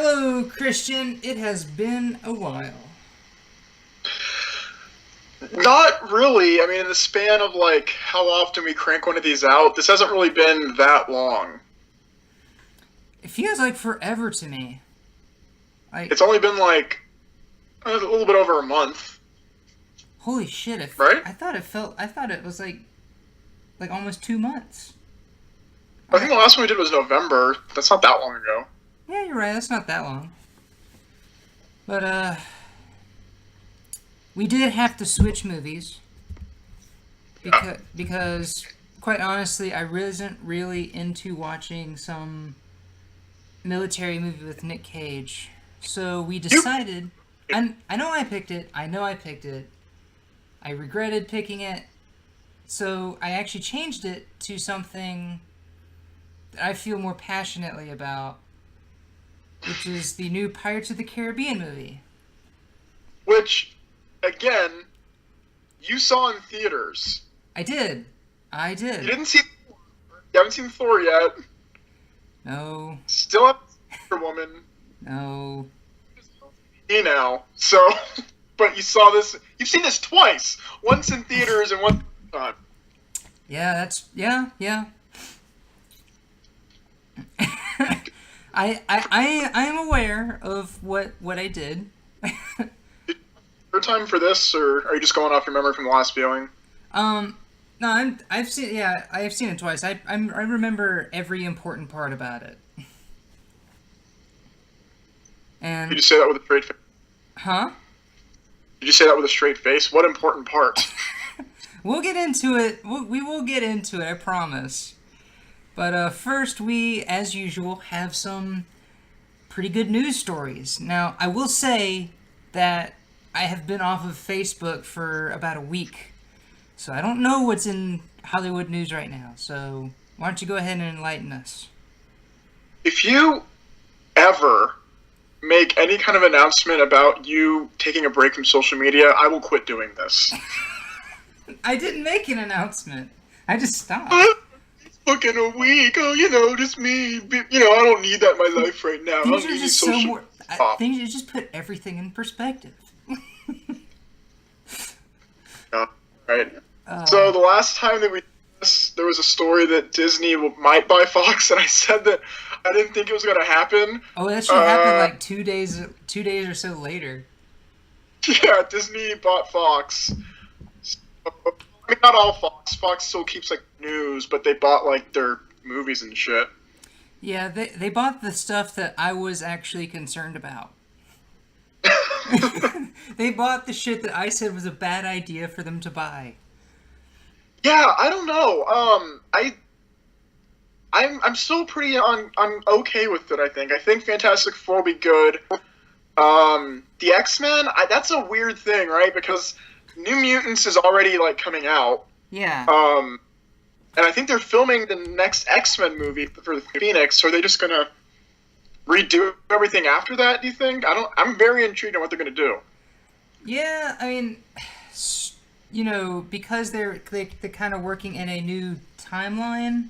Hello, Christian. It has been a while. Not really. I mean, in the span of like how often we crank one of these out, this hasn't really been that long. It feels like forever to me. Like, It's only been like a little bit over a month, holy shit! right? I thought it was like almost 2 months. I think the last one we did was November. That's not that long ago. Yeah, you're right. That's not that long. But we did have to switch movies Yeah. because quite honestly, I wasn't really into watching some military movie with Nick Cage. So we You, decided. I know I picked it. I know I picked it. I regretted picking it. So I actually changed it to something that I feel more passionately about, which is the new Pirates of the Caribbean movie. which, again, you saw in theaters. I did. I You did. didn't see. You haven't seen Thor yet. No. Still haven't seen Wonder Woman. No. Now, so, but you saw this. You've seen this twice. Once in theaters and once. Yeah, that's yeah. I am aware of what I did. Your time for this, or are you just going off your memory from the last viewing? um no, I've seen it twice. I remember every important part about it. Did And you say that with a straight face? huh? Did you say that with a straight face? What important part? We'll get into it. We will get into it, I promise. But first, we, as usual, have some pretty good news stories. Now, I will say that I have been off of Facebook for about a week, so I don't know what's in Hollywood news right now. So why don't you go ahead and enlighten us? If you ever make any kind of announcement about you taking a break from social media, I will quit doing this. I didn't make an announcement. I just stopped. Facebook in a week. Oh, just me. I don't need that in my life right now. I Things don't are need any just so social more. stuff. Things you just put everything in perspective. Yeah, right. Uh, So the last time that we did this, there was a story that Disney might buy Fox, and I said that I didn't think it was going to happen. oh, that should happen Uh, like 2 days or so later. yeah, Disney bought Fox. I mean, not all Fox. Fox still keeps like news, but they bought like their movies and shit. Yeah, they bought the stuff that I was actually concerned about. They bought the shit that I said was a bad idea for them to buy. Yeah, I don't know. I'm still pretty on. I'm okay with it. I think Fantastic Four will be good. The X Men. That's a weird thing, right? Because New Mutants is already like coming out. Yeah. Um, and I think they're filming the next X Men movie for the Phoenix. So are they just gonna redo everything after that? Do you think? I don't. I'm very intrigued on what they're gonna do. Yeah, I mean, because they're kind of working in a new timeline,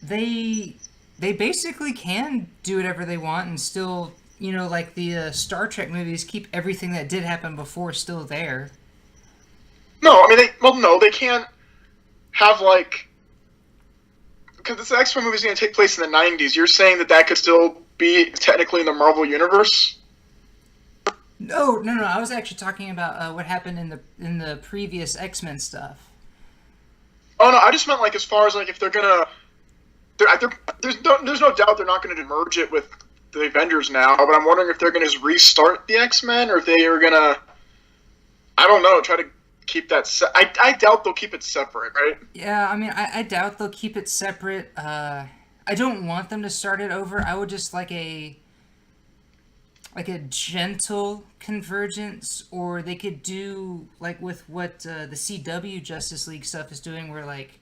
they they basically can do whatever they want and still, like the Star Trek movies keep everything that did happen before still there. No, I mean no, they can't have like because this X Men movie is going to take place in the '90s. You're saying that could still be technically in the Marvel universe? No. I was actually talking about what happened in the previous X-Men stuff. Oh no, I just meant like as far as like if they're gonna, there's no doubt they're not going to merge it with the Avengers now. But I'm wondering if they're going to restart the X Men or if they are gonna, I don't know, try to keep that. I doubt they'll keep it separate, right? Yeah, I mean, I doubt they'll keep it separate. I don't want them to start it over. I would just like a gentle convergence, or they could do like with what the CW Justice League stuff is doing, where like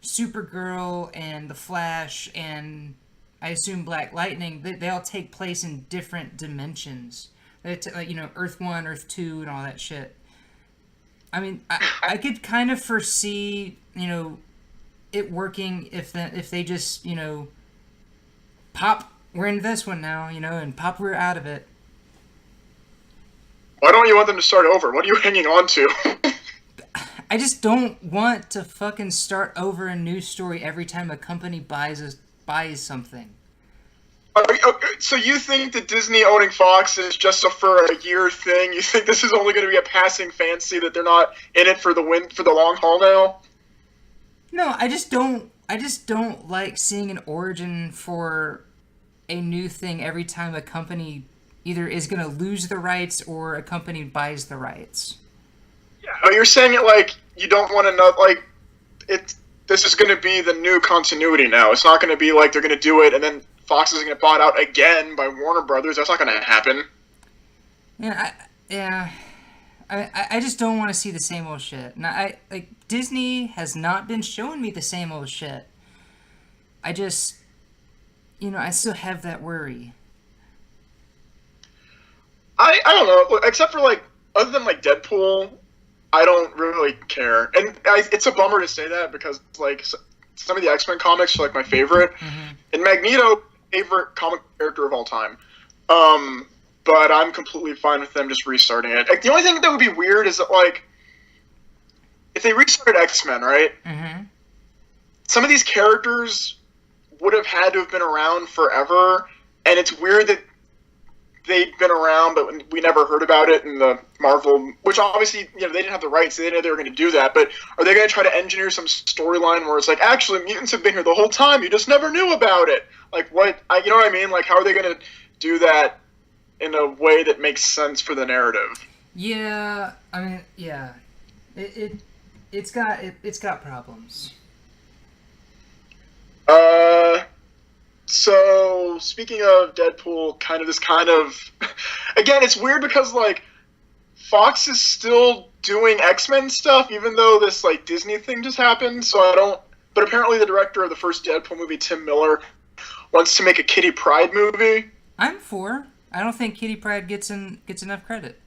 Supergirl and the Flash and I assume Black Lightning, they all take place in different dimensions. Like Earth 1, Earth 2, and all that shit. I mean, I could kind of foresee it working if they just pop we're in this one now, and pop we're out of it. Why don't you want them to start over? What are you hanging on to? I just don't want to fucking start over a new story every time a company buys something. So you think that Disney owning Fox is just for a year thing? You think this is only going to be a passing fancy, that they're not in it for the long haul now? No, I just don't like seeing an origin for a new thing every time a company either is going to lose the rights or a company buys the rights. Yeah, but you're saying it like you don't want to know, like this is going to be the new continuity now. It's not going to be like they're going to do it and then Fox is going to get bought out again by Warner Brothers. That's not going to happen. I just don't want to see the same old shit. Now, Disney has not been showing me the same old shit. I just, I still have that worry. I don't know, except for like, other than like Deadpool, I don't really care. And it's a bummer to say that because like some of the X-Men comics are like my favorite. Mm-hmm. And Magneto, favorite comic character of all time. But I'm completely fine with them just restarting it. Like, the only thing that would be weird is that like, if they restarted X-Men, right? Mm-hmm. Some of these characters would have had to have been around forever, and it's weird that they'd been around, but we never heard about it in the Marvel, which obviously, they didn't have the rights, so they didn't know they were going to do that, but are they going to try to engineer some storyline where it's like, actually, mutants have been here the whole time, you just never knew about it? Like, what, you know what I mean? Like, how are they going to do that in a way that makes sense for the narrative? Yeah, I mean, yeah. It's got problems. So, speaking of Deadpool, again, it's weird because, like, Fox is still doing X-Men stuff, even though this, like, Disney thing just happened, but apparently the director of the first Deadpool movie, Tim Miller, wants to make a Kitty Pryde movie. I'm for. I don't think Kitty Pryde gets enough credit.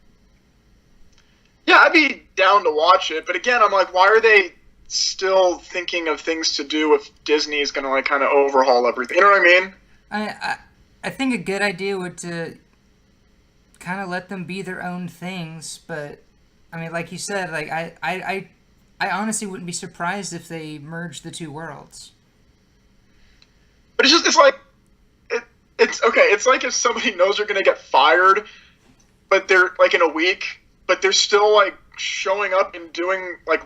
Yeah, I'd be down to watch it, but again, I'm like, why are they still thinking of things to do if Disney is going to like kind of overhaul everything? You know what I mean? I think a good idea would to kind of let them be their own things, but I mean, like you said, like I honestly wouldn't be surprised if they merged the two worlds. But it's like it's okay. It's like if somebody knows they're going to get fired, but they're like in a week, but they're still like showing up and doing like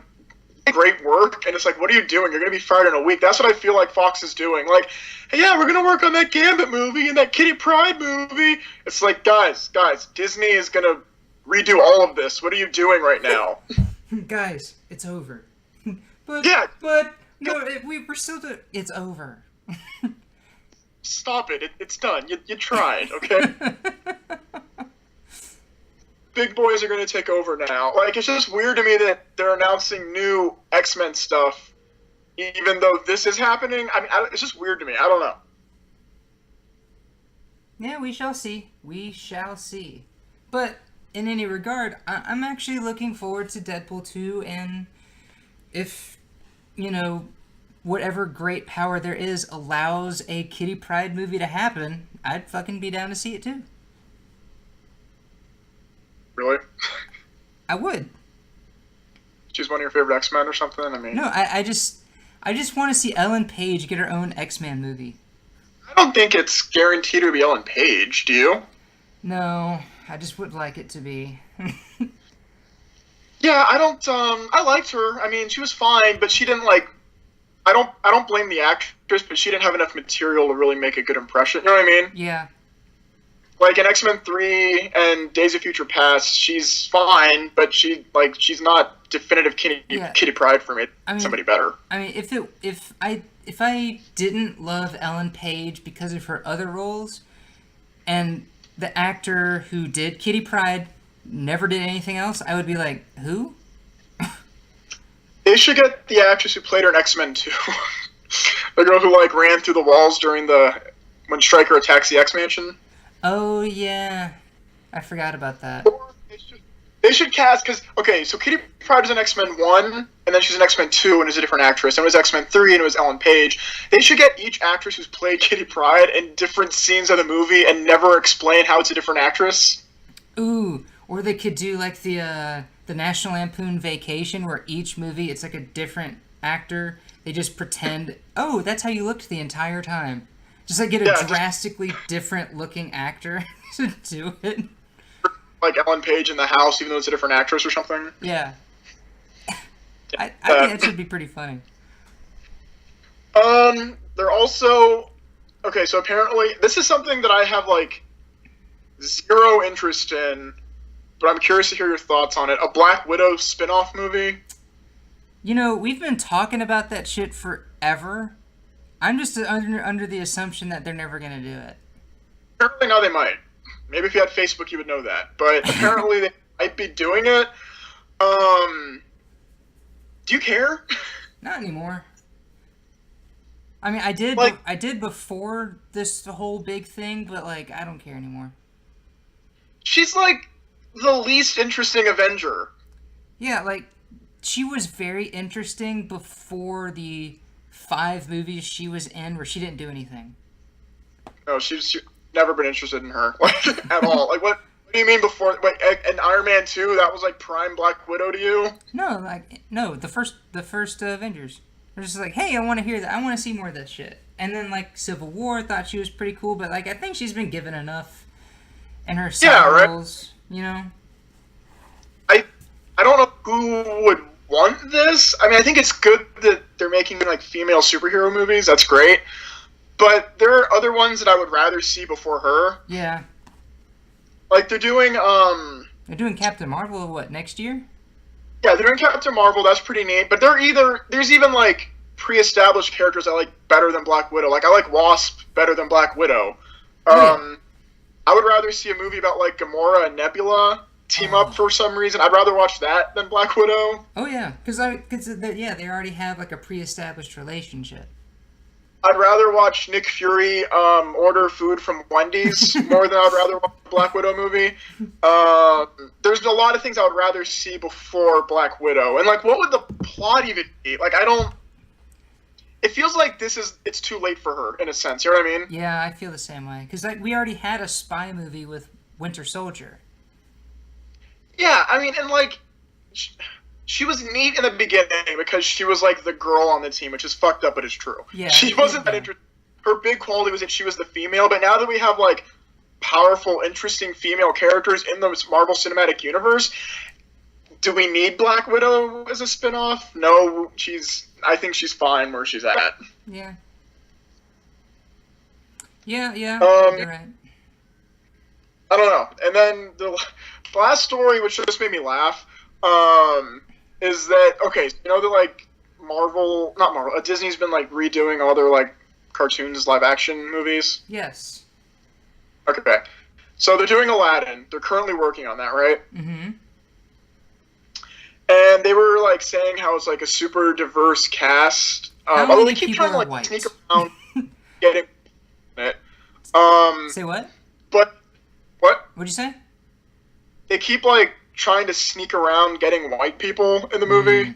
great work, and it's like, what are you doing? You're gonna be fired in a week. That's what I feel like Fox is doing. Like, hey, yeah, we're gonna work on that Gambit movie and that Kitty Pryde movie. It's like, guys, Disney is gonna redo all of this. What are you doing right now? Guys, it's over. But no, we're still doing. It's over. Stop it! It's done. You tried, okay? Big boys are going to take over now. Like, it's just weird to me that they're announcing new X-Men stuff, even though this is happening. I mean, it's just weird to me. I don't know. Yeah, we shall see. We shall see. But in any regard, I'm actually looking forward to Deadpool 2, and if, whatever great power there is allows a Kitty Pryde movie to happen, I'd fucking be down to see it too. Really? I would. She's one of your favorite X-Men or something? I mean... No, I just want to see Ellen Page get her own X-Men movie. I don't think it's guaranteed to be Ellen Page, do you? No, I just would like it to be. Yeah, I don't, I liked her. I mean, she was fine, but she didn't, like... I don't blame the actress, but she didn't have enough material to really make a good impression. You know what I mean? Yeah. Like in X-Men 3 and Days of Future Past, she's fine, but she's not definitive Kitty Pryde for me. I mean, somebody better. I mean, if I didn't love Ellen Page because of her other roles, and the actor who did Kitty Pryde never did anything else, I would be like, who? They should get the actress who played her in X-Men 2. The girl who like ran through the walls when Stryker attacks the X-Mansion. Oh, yeah. I forgot about that. They should cast, because, okay, so Kitty Pryde was in X-Men 1, and and then she's in X-Men 2 and is a different actress, and it was X-Men 3 and it was Ellen Page. They should get each actress who's played Kitty Pryde in different scenes of the movie and never explain how it's a different actress. Ooh, or they could do like the National Lampoon Vacation, where each movie it's like a different actor. They just pretend, oh, that's how you looked the entire time. Just like get a drastically different looking actor to do it. Like Ellen Page in the house, even though it's a different actress or something. Yeah. I think that should be pretty funny. They're also... Okay, so apparently... This is something that I have, like, zero interest in, but I'm curious to hear your thoughts on it. A Black Widow spin-off movie. You know, we've been talking about that shit forever. I'm just under the assumption that they're never going to do it. Apparently now they might. Maybe if you had Facebook, you would know that. But apparently they might be doing it. Do you care? Not anymore. I mean, I did. Like, I did before this whole big thing, but like, I don't care anymore. She's like the least interesting Avenger. Yeah, like she was very interesting before the 5 movies she was in where she didn't do anything. No, she's never been interested in her like, at all. Like, what do you mean before? Like, in Iron Man 2, that was like prime Black Widow to you? No, the first Avengers. They're just like, hey, I want to hear that. I want to see more of this shit. And then like Civil War, I thought she was pretty cool, but like I think she's been given enough in her side roles, you know. I don't know who would want this. I mean, I think it's good that they're making like female superhero movies. That's great. But there are other ones that I would rather see before her. Yeah. Like they're doing They're doing Captain Marvel what, next year? Yeah, they're doing Captain Marvel, that's pretty neat. But there's even like pre-established characters I like better than Black Widow. Like I like Wasp better than Black Widow. I would rather see a movie about like Gamora and Nebula team up for some reason. I'd rather watch that than Black Widow. Oh yeah, because they already have like a pre-established relationship. I'd rather watch Nick Fury order food from Wendy's more than I'd rather watch a Black Widow movie. There's a lot of things I would rather see before Black Widow. And like, what would the plot even be? Like, it feels like it's too late for her in a sense. You know what I mean? Yeah, I feel the same way. Because like we already had a spy movie with Winter Soldier. Yeah, I mean, and like, she was neat in the beginning because she was like the girl on the team, which is fucked up, but it's true. Yeah, she wasn't that interesting. Her big quality was that she was the female, but now that we have like powerful, interesting female characters in the Marvel Cinematic Universe, do we need Black Widow as a spinoff? No, I think she's fine where she's at. Yeah. Yeah, you're right. I don't know. And then the last story, which just made me laugh, is that, okay, you know that, like, Disney's been, like, redoing all their, like, cartoons, live-action movies? Yes. Okay. So they're doing Aladdin. They're currently working on that, right? Mm-hmm. And they were, like, saying how it's, like, a super diverse cast. Although they keep trying to, like, white? sneak around, get it. Say what? But, what? What'd you say? They keep, like, trying to sneak around getting white people in the movie.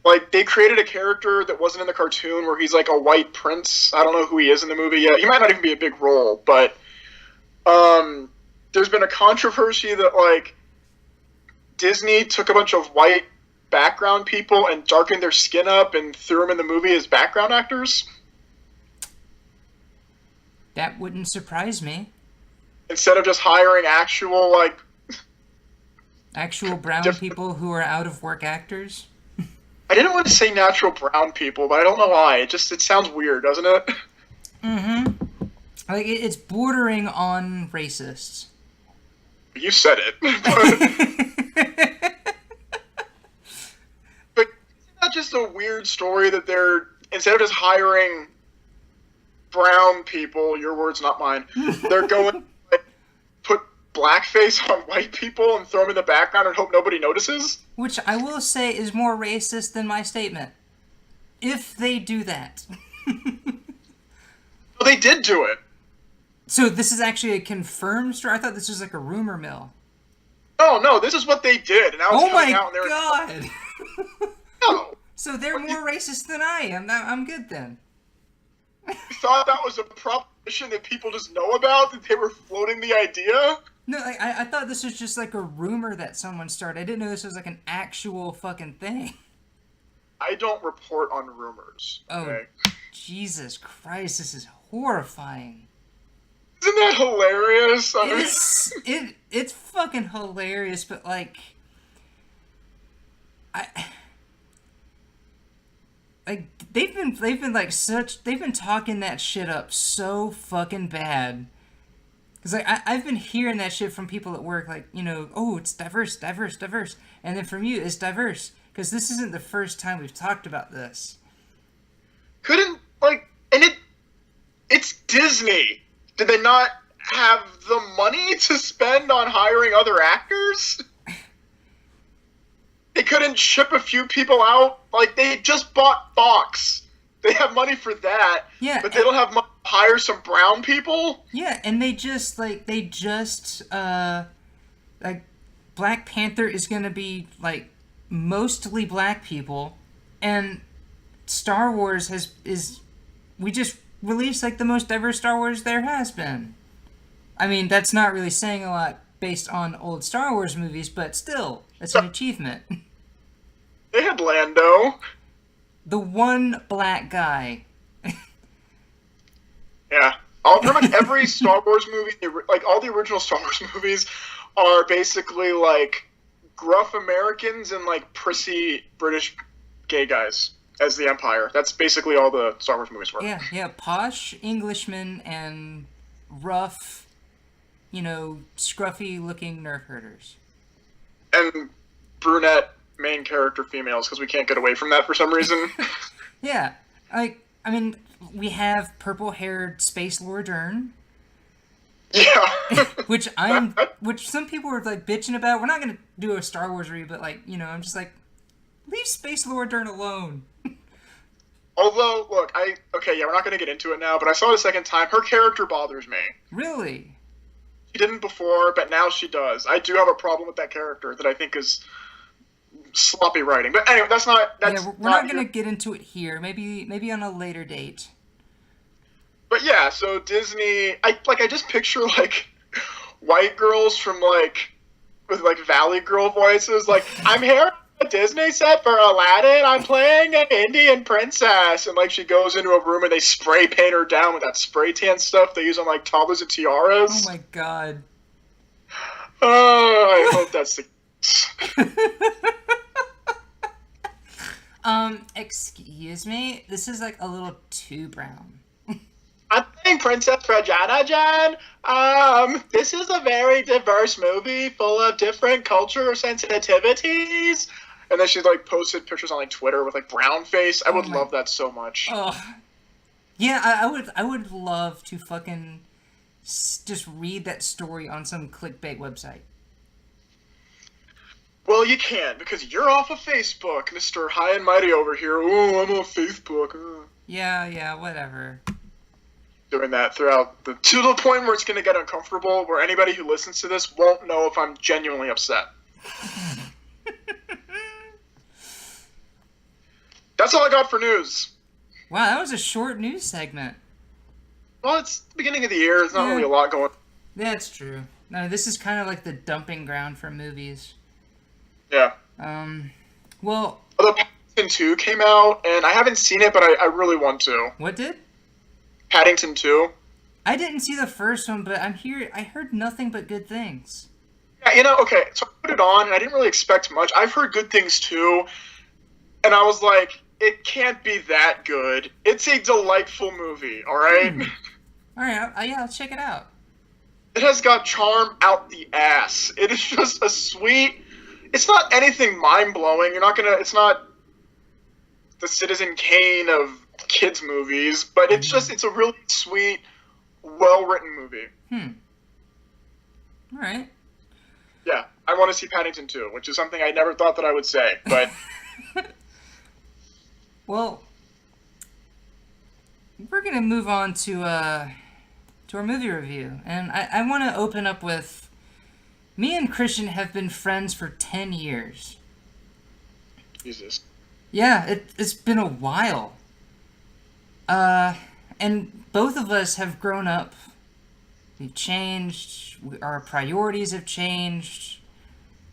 Like, they created a character that wasn't in the cartoon where he's like a white prince. I don't know who he is in the movie yet. He might not even be a big role, but there's been a controversy that, like, Disney took a bunch of white background people and darkened their skin up and threw them in the movie as background actors. That wouldn't surprise me. Instead of just hiring actual, like... Actual brown people who are out-of-work actors? I didn't want to say natural brown people, but I don't know why. It sounds weird, doesn't it? Mm-hmm. Like, it's bordering on racist. You said it. But isn't that just a weird story that they're, instead of just hiring brown people, your words, not mine, they're going to like, put blackface on white people and throw them in the background and hope nobody notices? Which I will say is more racist than my statement. If they do that. Well, they did do it. So this is actually a confirmed story? I thought this was like a rumor mill. No, this is what they did. And now it's coming out and they're... Oh my god! No. So they're more racist than I am. I'm good then. You thought that was a proposition that people just know about, that they were floating the idea? No, like, I thought this was just like a rumor that someone started. I didn't know this was like an actual fucking thing. I don't report on rumors. Oh, Okay? Jesus Christ, this is horrifying. Isn't that hilarious? I mean, It's fucking hilarious, but like I like they've been like such they've been talking that shit up so fucking bad. Cause like I've been hearing that shit from people at work, like, you know, oh, it's diverse, diverse, diverse, and then from you, it's diverse. Because this isn't the first time we've talked about this. couldn't like, and it's Disney. Did they not have the money to spend on hiring other actors? They couldn't ship a few people out. Like, they just bought Fox. They have money for that. Yeah, But they don't have money to hire some brown people. Yeah, and they just like Black Panther is gonna be like mostly black people, and Star Wars is we just released like the most diverse Star Wars there has been. I mean, that's not really saying a lot based on old Star Wars movies, but still, it's an achievement. They had Lando. The one black guy. Yeah. Pretty much every Star Wars movie, like all the original Star Wars movies, are basically like gruff Americans and like prissy British gay guys as the Empire. That's basically all the Star Wars movies were. Yeah, posh Englishmen and rough, you know, scruffy-looking nerf herders. And brunette main character females, because we can't get away from that for some reason. Yeah, I mean, we have purple-haired Space Laura Dern, Yeah. which some people were like bitching about. We're not gonna do a Star Wars review, but like, you know, I'm just like, leave Space Laura Dern alone. Although, look, we're not going to get into it now, but I saw it a second time. Her character bothers me. Really? She didn't before, but now she does. I do have a problem with that character that I think is sloppy writing. But anyway, that's we're not gonna get into it here. Maybe on a later date. But yeah, so Disney, I just picture like white girls from like with like Valley Girl voices, like, I'm here at a Disney set for Aladdin. I'm playing an Indian princess, and like she goes into a room and they spray paint her down with that spray tan stuff they use on like toddlers and tiaras. Oh my god. Oh, I hope that's the Excuse me? This is like a little too brown. I'm playing Princess Rajana Jan. This is a very diverse movie full of different culture sensitivities. And then she like posted pictures on like Twitter with like brown face. I would love that so much. Oh. Yeah, I would love to fucking just read that story on some clickbait website. Well, you can't, because you're off of Facebook, Mr. High and Mighty over here. Oh, I'm on Facebook. Yeah, whatever. Doing that throughout to the point where it's going to get uncomfortable, where anybody who listens to this won't know if I'm genuinely upset. That's all I got for news. Wow, that was a short news segment. Well, it's the beginning of the year. There's not really a lot going on. That's true. No, this is kind of like the dumping ground for movies. Yeah. Well... Although Paddington 2 came out, and I haven't seen it, but I really want to. What did? Paddington 2. I didn't see the first one, but I heard nothing but good things. Yeah, okay, so I put it on, and I didn't really expect much. I've heard good things, too, and I was like, it can't be that good. It's a delightful movie, alright? Alright, I'll check it out. It has got charm out the ass. It is just a sweet... It's not anything mind-blowing. It's not the Citizen Kane of kids' movies, but it's a really sweet, well-written movie. Alright. Yeah, I want to see Paddington 2, which is something I never thought that I would say, but... Well, we're gonna move on to our movie review, and I want to open up with... Me and Christian have been friends for 10 years. Jesus. Yeah, it's been a while. And both of us have grown up. We've changed. Our priorities have changed.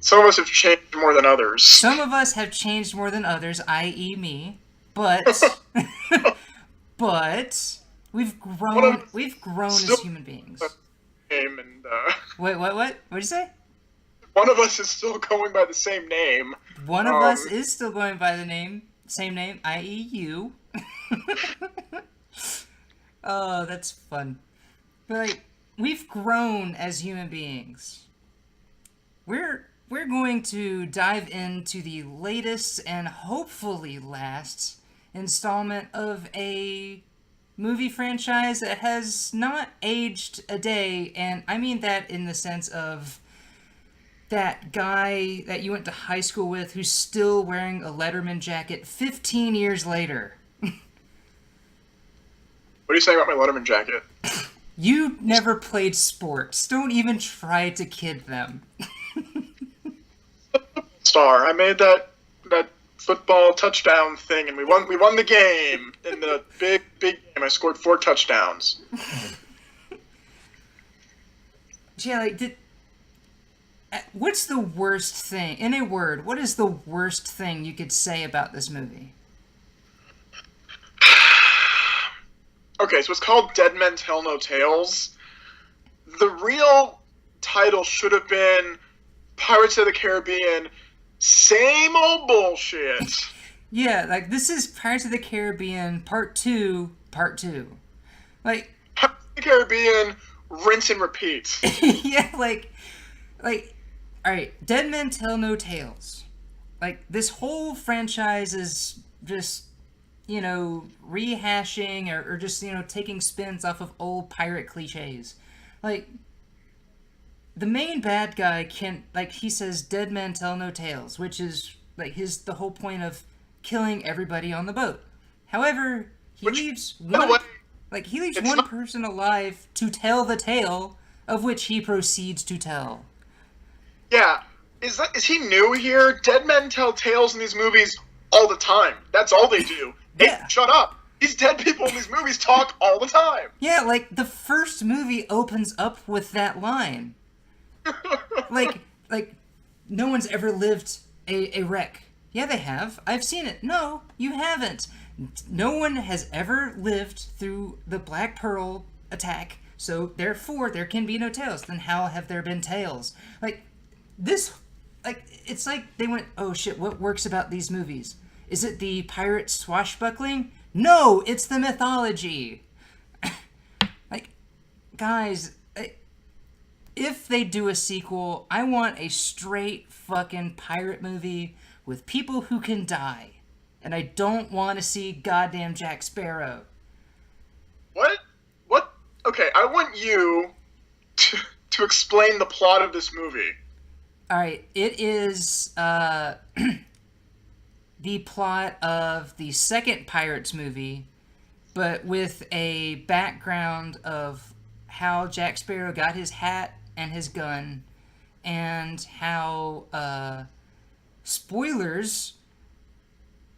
Some of us have changed more than others. Some of us have changed more than others, i.e., me. But, but we've One of grown. us We've grown still as human beings. name, and Wait, what? What? What'd you say? one of us is still going by the same name. One of us Um, is still going by the same name, i.e., you. Oh, that's fun. But like, we've grown as human beings. We're going to dive into the latest and hopefully last installment of a movie franchise that has not aged a day, and I mean that in the sense of that guy that you went to high school with who's still wearing a Letterman jacket 15 years later. what are you saying about my Letterman jacket? You never played sports. Don't even try to kid them. Star. I made that football touchdown thing, and we won the game in the big game. I scored 4 touchdowns. Yeah, like, what's the worst thing, in a word, what is the worst thing you could say about this movie? Okay, so it's called Dead Men Tell No Tales. The real title should have been Pirates of the Caribbean. Same old bullshit. Yeah, like, this is Pirates of the Caribbean Part 2, Part 2. Like, Pirates of the Caribbean, rinse and repeat. yeah, like, alright, Dead Men Tell No Tales. Like, this whole franchise is just, rehashing or just, taking spins off of old pirate cliches. Like, the main bad guy he says, dead men tell no tales, which is, like, the whole point of killing everybody on the boat. However, he leaves one not- person alive to tell the tale of which he proceeds to tell. Yeah. Is he new here? Dead men tell tales in these movies all the time. That's all they do. Yeah. Hey, shut up. These dead people in these movies talk all the time. Yeah, like, the first movie opens up with that line. Like, no one's ever lived a wreck. Yeah, they have. I've seen it. No, you haven't. No one has ever lived through the Black Pearl attack, so therefore there can be no tales. Then how have there been tales? Like, this, like, it's like they went, oh shit, what works about these movies? Is it the pirate swashbuckling? No, it's the mythology. Like, guys, if they do a sequel, I want a straight fucking pirate movie with people who can die. And I don't want to see goddamn Jack Sparrow. What? Okay, I want you to explain the plot of this movie. Alright, it is the plot of the second Pirates movie, but with a background of how Jack Sparrow got his hat and his gun, and how, spoilers,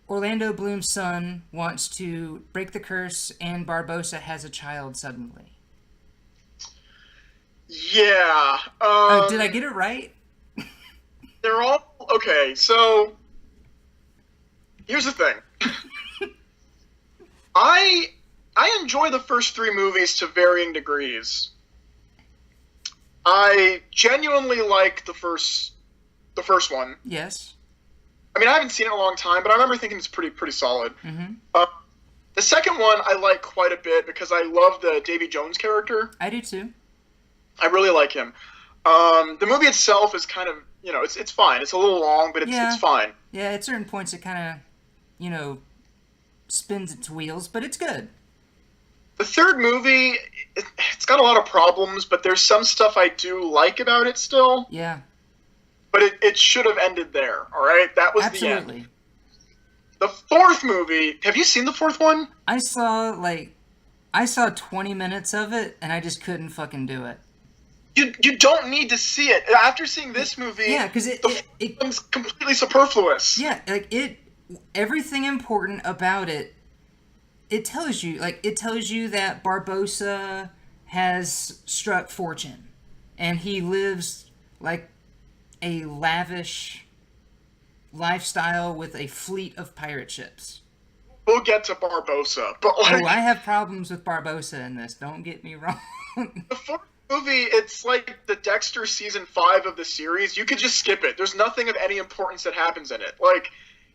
Orlando Bloom's son wants to break the curse and Barbossa has a child suddenly. Yeah. Did I get it right? They're all okay. So here's the thing. I enjoy the first 3 movies to varying degrees. I genuinely like the first one. Yes. I mean, I haven't seen it in a long time, but I remember thinking it's pretty solid. Mm-hmm. The second one I like quite a bit because I love the Davy Jones character. I do too. I really like him. The movie itself is kind of, it's fine. It's a little long, but it's fine. Yeah, at certain points it kind of, spins its wheels, but it's good. The third movie, it's got a lot of problems, but there's some stuff I do like about it still. Yeah. But it should have ended there, all right? That was the end. Absolutely. The fourth movie, have you seen the fourth one? I saw 20 minutes of it, and I just couldn't fucking do it. You don't need to see it. After seeing this movie, Yeah, because the fourth one's completely superfluous. Yeah, like, everything important about it, it tells you, that Barbossa has struck fortune, and he lives like a lavish lifestyle with a fleet of pirate ships. We'll get to Barbossa, but like, Oh, I have problems with Barbossa in this. Don't get me wrong. the fourth movie, it's like the Dexter season 5 of the series. You could just skip it. There's nothing of any importance that happens in it. Like,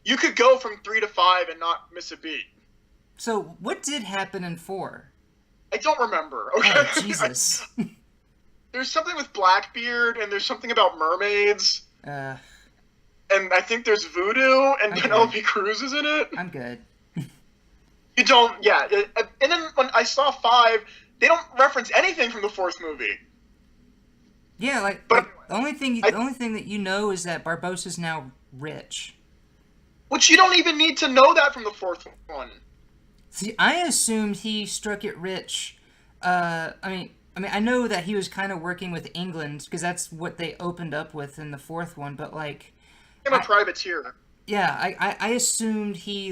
you could go from 3 to 5 and not miss a beat. So, what did happen in 4? I don't remember. Okay. Oh, Jesus. There's something with Blackbeard, and there's something about mermaids, uh, and I think there's voodoo, and Okay. Penelope Cruz is in it. I'm good. You don't, yeah. And then when I saw 5, they don't reference anything from the fourth movie. Yeah, But the only thing that you know is that Barbossa's now rich. Which you don't even need to know that from the fourth one. See, I assumed he struck it rich. I know that he was kind of working with England because that's what they opened up with in the fourth one. But like, I'm a privateer. yeah, I assumed he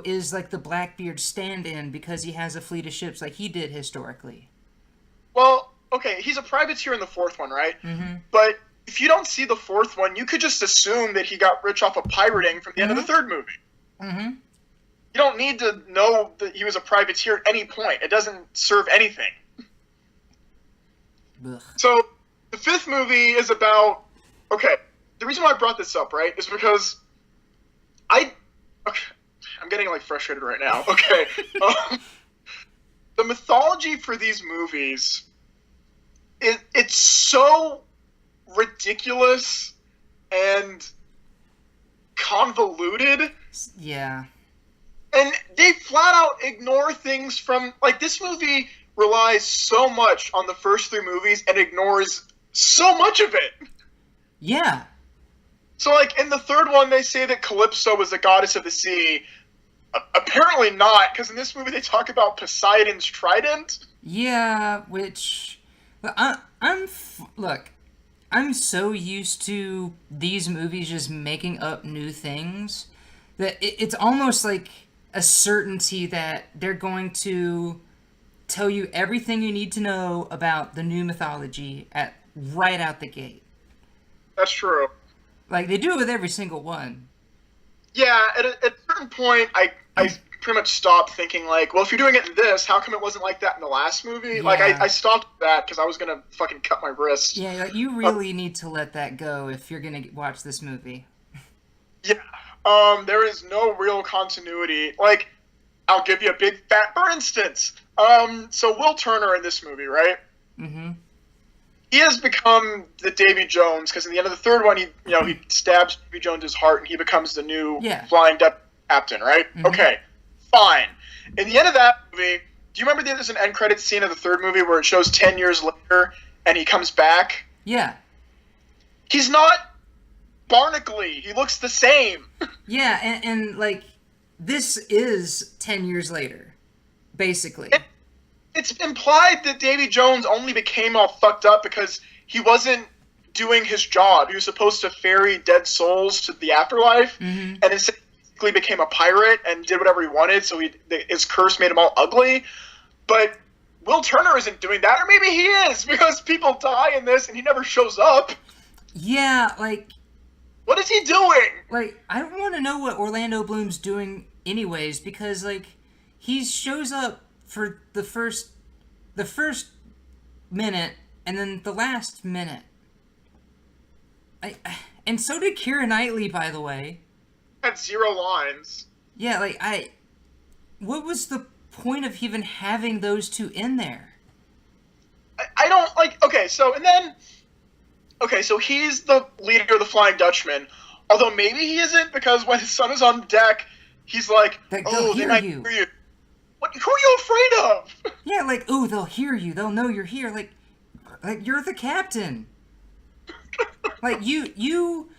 is like the Blackbeard stand-in because he has a fleet of ships like he did historically. Well, okay, he's a privateer in the fourth one, right? Mm-hmm. But if you don't see the fourth one, you could just assume that he got rich off of pirating from the end of the third movie. Mm-hmm. You don't need to know that he was a privateer at any point. It doesn't serve anything. Ugh. So, the fifth movie is about... Okay, the reason why I brought this up, right, is because okay, I'm getting, frustrated right now. Okay. The mythology for these movies, it's so ridiculous and convoluted, Yeah. and they flat out ignore things from... this movie relies so much on the first 3 movies and ignores so much of it. Yeah. So, in the third one, they say that Calypso was the goddess of the sea. Apparently not, because in this movie they talk about Poseidon's trident. Yeah, which... Look, I'm so used to these movies just making up new things that it's almost like a certainty that they're going to tell you everything you need to know about the new mythology right out the gate. That's true. Like, they do it with every single one. Yeah, at a certain point, I pretty much stopped thinking, well, if you're doing it in this, how come it wasn't like that in the last movie? Yeah. I stopped that because I was going to fucking cut my wrist. Yeah, you really need to let that go if you're going to watch this movie. Yeah. There is no real continuity. I'll give you a big fat for instance. So Will Turner in this movie, right? Mm-hmm. He has become the Davy Jones, because in the end of the third one, he stabs Davy Jones's heart, and he becomes the new Flying Dutchman captain, right? Mm-hmm. Okay, fine. In the end of that movie, do you remember there's an end credit scene of the third movie where it shows 10 years later, and he comes back? Yeah. He's not Barnacle. He looks the same. Yeah, and this is 10 years later, basically. It's implied that Davy Jones only became all fucked up because he wasn't doing his job. He was supposed to ferry dead souls to the afterlife, and instead he basically became a pirate and did whatever he wanted, so his curse made him all ugly. But Will Turner isn't doing that, or maybe he is, because people die in this and he never shows up. Yeah, what is he doing? I don't want to know what Orlando Bloom's doing anyways, because, he shows up for the first minute, and then the last minute. And so did Keira Knightley, by the way. Had 0 lines. Yeah, what was the point of even having those two in there? I don't, okay, so he's the leader of the Flying Dutchman, although maybe he isn't, because when his son is on deck, he's like, they might hear you. What, who are you afraid of? Yeah, they'll hear you, they'll know you're here, you're the captain. You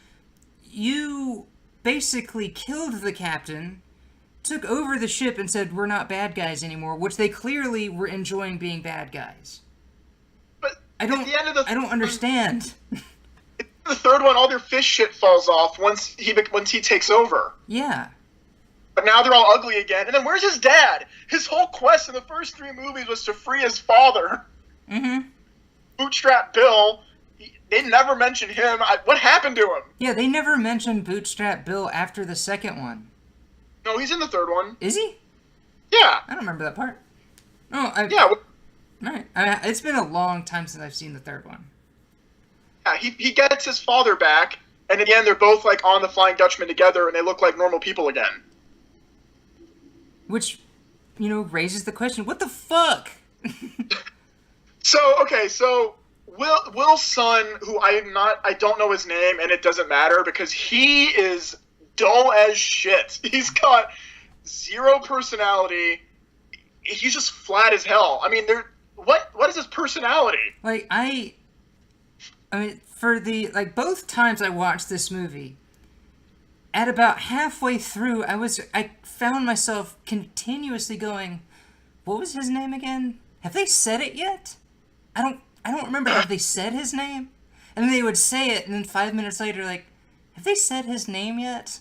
basically killed the captain, took over the ship, and said, we're not bad guys anymore, which they clearly were enjoying being bad guys. But I don't understand. At the third one, all their fish shit falls off once he takes over. Yeah. But now they're all ugly again. And then where's his dad? His whole quest in the first 3 movies was to free his father. Mm-hmm. Bootstrap Bill. They never mentioned him. What happened to him? Yeah, they never mentioned Bootstrap Bill after the second one. No, he's in the third one. Is he? Yeah. I don't remember that part. Oh, Yeah. Alright. It's been a long time since I've seen the third one. Yeah, he gets his father back, and again, they're both like on the Flying Dutchman together, and they look like normal people again. Which, raises the question, what the fuck? So Will's son, who I don't know his name, and it doesn't matter because he is dull as shit. He's got 0 personality. He's just flat as hell. I mean, what is his personality? Like, I mean, for both times I watched this movie, at about halfway through, I found myself continuously going, what was his name again? Have they said it yet? I don't remember. Have they said his name? And then they would say it, and then 5 minutes later, like, have they said his name yet?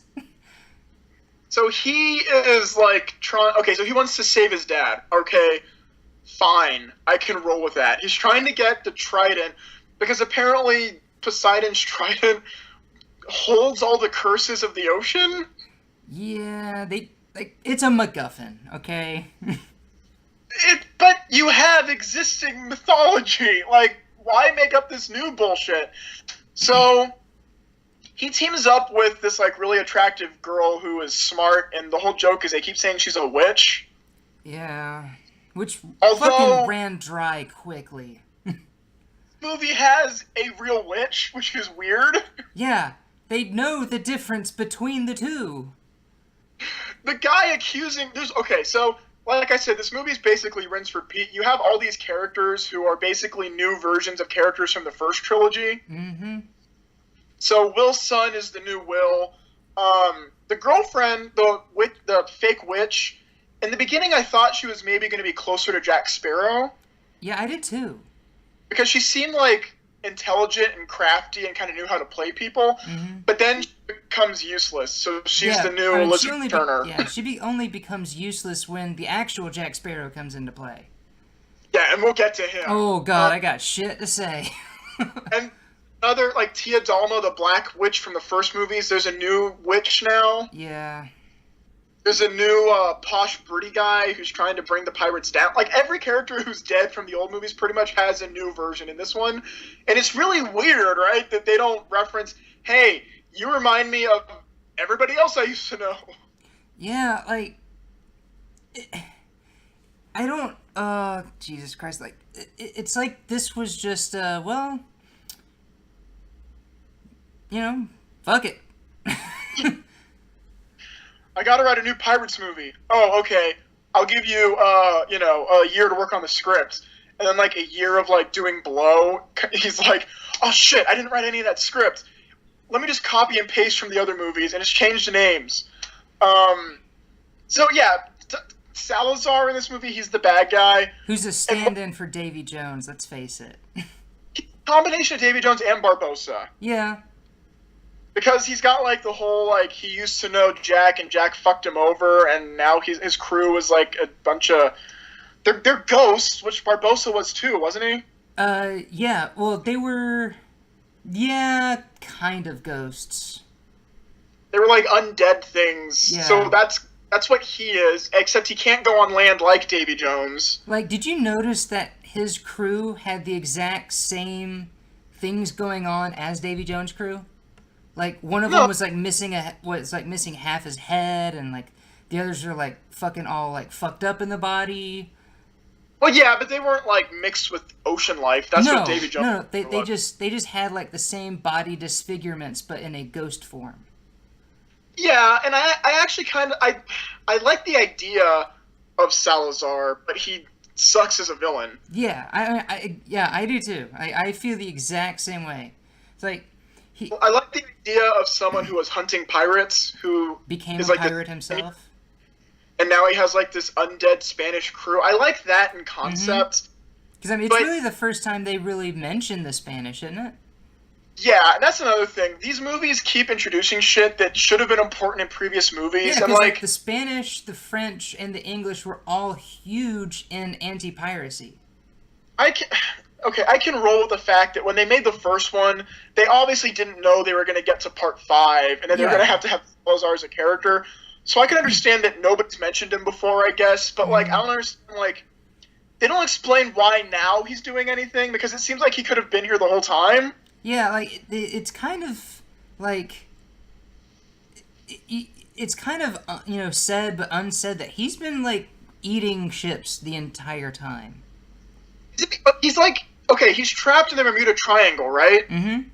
So he is like okay, so he wants to save his dad. Okay, fine. I can roll with that. He's trying to get the trident because apparently Poseidon's trident holds all the curses of the ocean. Yeah, it's a MacGuffin, okay? But you have existing mythology. Like, why make up this new bullshit? So he teams up with this like really attractive girl who is smart, and the whole joke is they keep saying she's a witch. Yeah, which Although, fucking ran dry quickly. Movie has a real witch, which is weird. Yeah, they know the difference between the two. The guy accusing so like I said, this movie is basically rinse repeat. You have all these characters who are basically new versions of characters from the first trilogy. Mm-hmm. So Will's son is the new Will. The girlfriend, the fake witch, in the beginning I thought she was maybe going to be closer to Jack Sparrow. Yeah, I did too. Because she seemed like intelligent and crafty and kind of knew how to play people. Mm-hmm. But then she becomes useless. So she's the new Elizabeth Turner. She only becomes useless when the actual Jack Sparrow comes into play. Yeah, and we'll get to him. Oh god, I got shit to say. And other like Tia Dalma, the black witch from the first movies, there's a new witch now. Yeah. There's a new posh broody guy who's trying to bring the pirates down. Like, every character who's dead from the old movies pretty much has a new version in this one. And it's really weird, right, that they don't reference, hey, you remind me of everybody else I used to know. Yeah, like, I don't, Jesus Christ, like, it's like this was just, well, fuck it. I gotta write a new Pirates movie. Oh, okay. I'll give you, a year to work on the script. And then, like, a year of, like, doing blow. He's like, oh, shit, I didn't write any of that script. Let me just copy and paste from the other movies and just change the names. So, yeah, Salazar in this movie, he's the bad guy. Who's a stand-in for Davy Jones, let's face it. Combination of Davy Jones and Barbossa. Yeah. Because he's got, like, the whole, like, he used to know Jack, and Jack fucked him over, and now his crew is, like, a bunch of... They're ghosts, which Barbossa was, too, wasn't he? Yeah. Well, they were... Yeah, kind of ghosts. They were, like, undead things. Yeah. So that's what he is, except he can't go on land like Davy Jones. Like, did you notice that his crew had the exact same things going on as Davy Jones' crew? Like, one of them was, like, missing half his head, and, like, the others are, like, fucking all, like, fucked up in the body. Well, yeah, but they weren't, like, mixed with ocean life. That's what Davy Jones No, they just had, like, the same body disfigurements, but in a ghost form. Yeah, and I actually kind of... I like the idea of Salazar, but he sucks as a villain. Yeah, I do, too. I feel the exact same way. It's like... I like the idea of someone who was hunting pirates, who became is a like pirate himself. And now he has, like, this undead Spanish crew. I like that in concept. Because, I mean, it's really the first time they really mention the Spanish, isn't it? Yeah, and that's another thing. These movies keep introducing shit that should have been important in previous movies, Yeah, and because like like the Spanish, the French, and the English were all huge in anti-piracy. I can, okay, I can roll with the fact that when they made the first one, they obviously didn't know they were going to get to part five, and then they were Yeah. going to have Salazar as a character. So I can understand that nobody's mentioned him before, I guess, but like I Mhm. don't understand like they don't explain why now he's doing anything because it seems like he could have been here the whole time. Yeah, like it's kind of like it's kind of said but unsaid that he's been like eating ships the entire time. He's like okay, he's trapped in the Bermuda Triangle, right? Mm-hmm.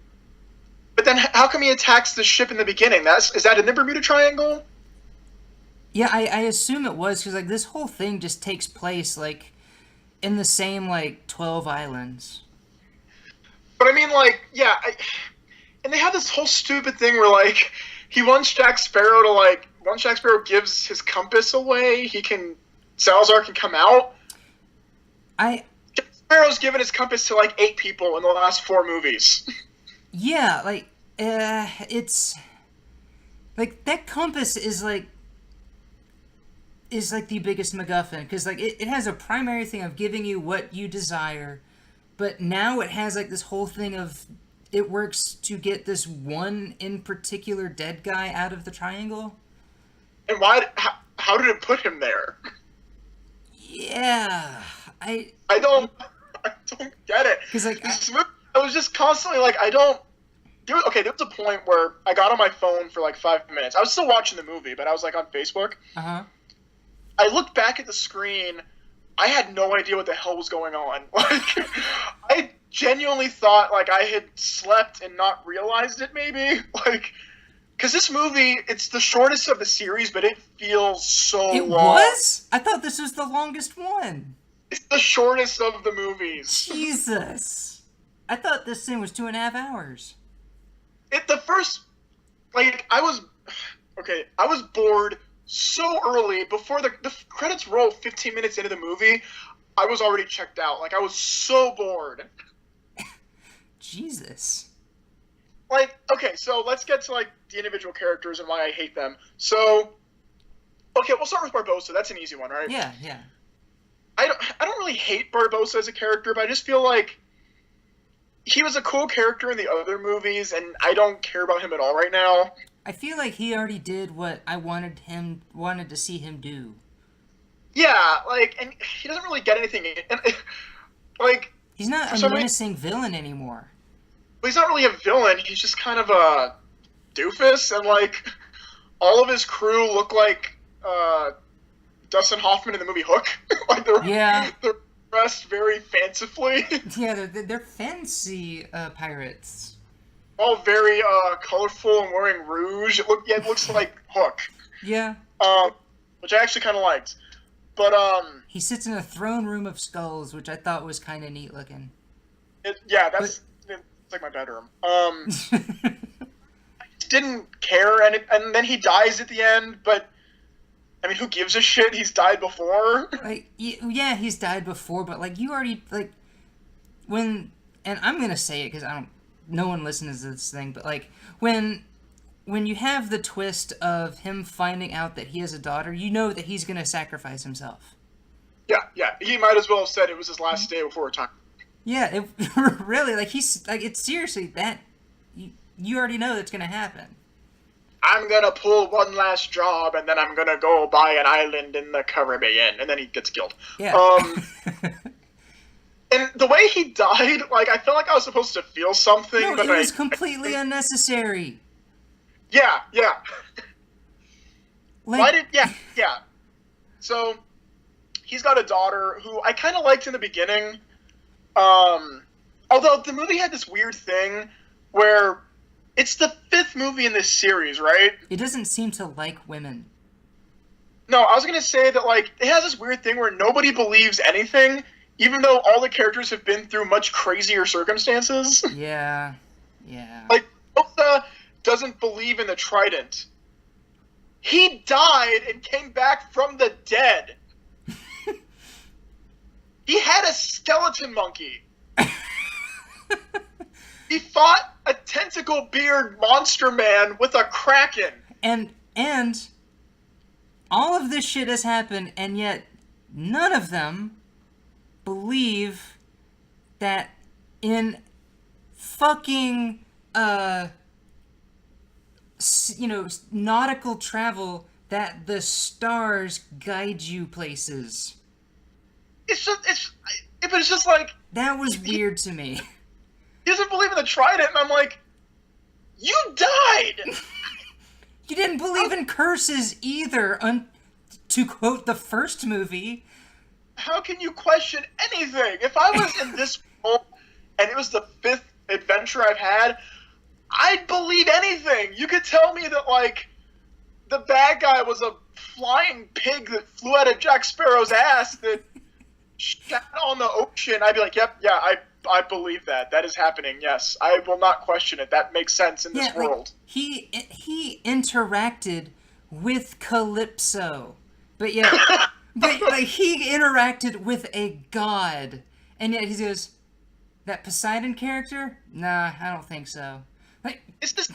But then how come he attacks the ship in the beginning? Is that in the Bermuda Triangle? Yeah, I assume it was because like this whole thing just takes place like in the same like 12 islands. But I mean, like, yeah, and they have this whole stupid thing where like he wants Jack Sparrow to like once Jack Sparrow gives his compass away, he can Salazar can come out. I Jack Sparrow's given his compass to like 8 people in the last 4 movies. Yeah, like it's like that compass is like the biggest MacGuffin because like it has a primary thing of giving you what you desire, but now it has like this whole thing of it works to get this one in particular dead guy out of the triangle. And why? How did it put him there? Yeah, I don't. I don't get it. because like I was just constantly like, I don't. Okay, there was a point where I got on my phone for like 5 minutes. I was still watching the movie, but I was like on Facebook. uh-huh. I looked back at the screen. I had no idea what the hell was going on. Like, I genuinely thought like I had slept and not realized it. Maybe like, because this movie, it's the shortest of the series, but it feels so It long. was? I thought this was the longest one. It's the shortest of the movies. Jesus. I thought this thing was 2.5 hours. The first, like, I was bored so early before the credits roll 15 minutes into the movie. I was already checked out. Like, I was so bored. Jesus. Like, okay, so let's get to like the individual characters and why I hate them. So, okay, we'll start with Barbossa. That's an easy one, right? Yeah, yeah. I don't really hate Barbossa as a character, but I just feel like he was a cool character in the other movies, and I don't care about him at all right now. I feel like he already did what I wanted to see him do. Yeah, like, and he doesn't really get anything. And, like, He's not For a some reason- menacing villain anymore. he's not really a villain. He's just kind of a doofus, and like, all of his crew look like Dustin Hoffman in the movie Hook. Like Yeah. they're dressed very fancifully, Yeah, they're fancy pirates. all very colorful and wearing rouge. It looks like Hook, Yeah. which I actually kind of liked. But He sits in a throne room of skulls, which I thought was kind of neat looking. it's like my bedroom. Didn't care, and then he dies at the end. But I mean, who gives a shit? He's died before. Like, yeah, he's died before, but like you already like when, and I'm gonna say it because no one listens to this thing, but like when you have the twist of him finding out that he has a daughter, you know that he's gonna sacrifice himself. Yeah. He might as well have said it was his last day before retirement. Yeah, it really like he's like it's seriously that you already know that's gonna happen. I'm gonna pull one last job, and then I'm gonna go buy an island in the Caribbean, and then he gets killed. Yeah. And the way he died, like, I felt like I was supposed to feel something, No, but it was completely unnecessary. Yeah. Like, Yeah. So, he's got a daughter who I kind of liked in the beginning. Although the movie had this weird thing where it's the 5th movie in this series, right? it doesn't seem to like women. No, I was gonna say that, like, it has this weird thing where nobody believes anything, even though all the characters have been through much crazier circumstances. Yeah. Like, Elsa doesn't believe in the trident. He died and came back from the dead. He had a skeleton monkey. He fought a tentacle beard monster man with a kraken. And all of this shit has happened, and yet none of them believe that in fucking nautical travel that the stars guide you places. But it's just like, that was weird to me. He doesn't believe in the trident, and I'm like, you died. You didn't believe in curses either, to quote the first movie. How can you question anything? If I was in this world and it was the 5th adventure I've had, I'd believe anything. You could tell me that, like, the bad guy was a flying pig that flew out of Jack Sparrow's ass that shot on the ocean. I'd be like, yep, yeah, I believe that. That is happening, yes. I will not question it. That makes sense in this world. Like, he interacted with Calypso. But yeah, but like, he interacted with a god. And yet he goes, that Poseidon character? Nah, I don't think so. Like, it's this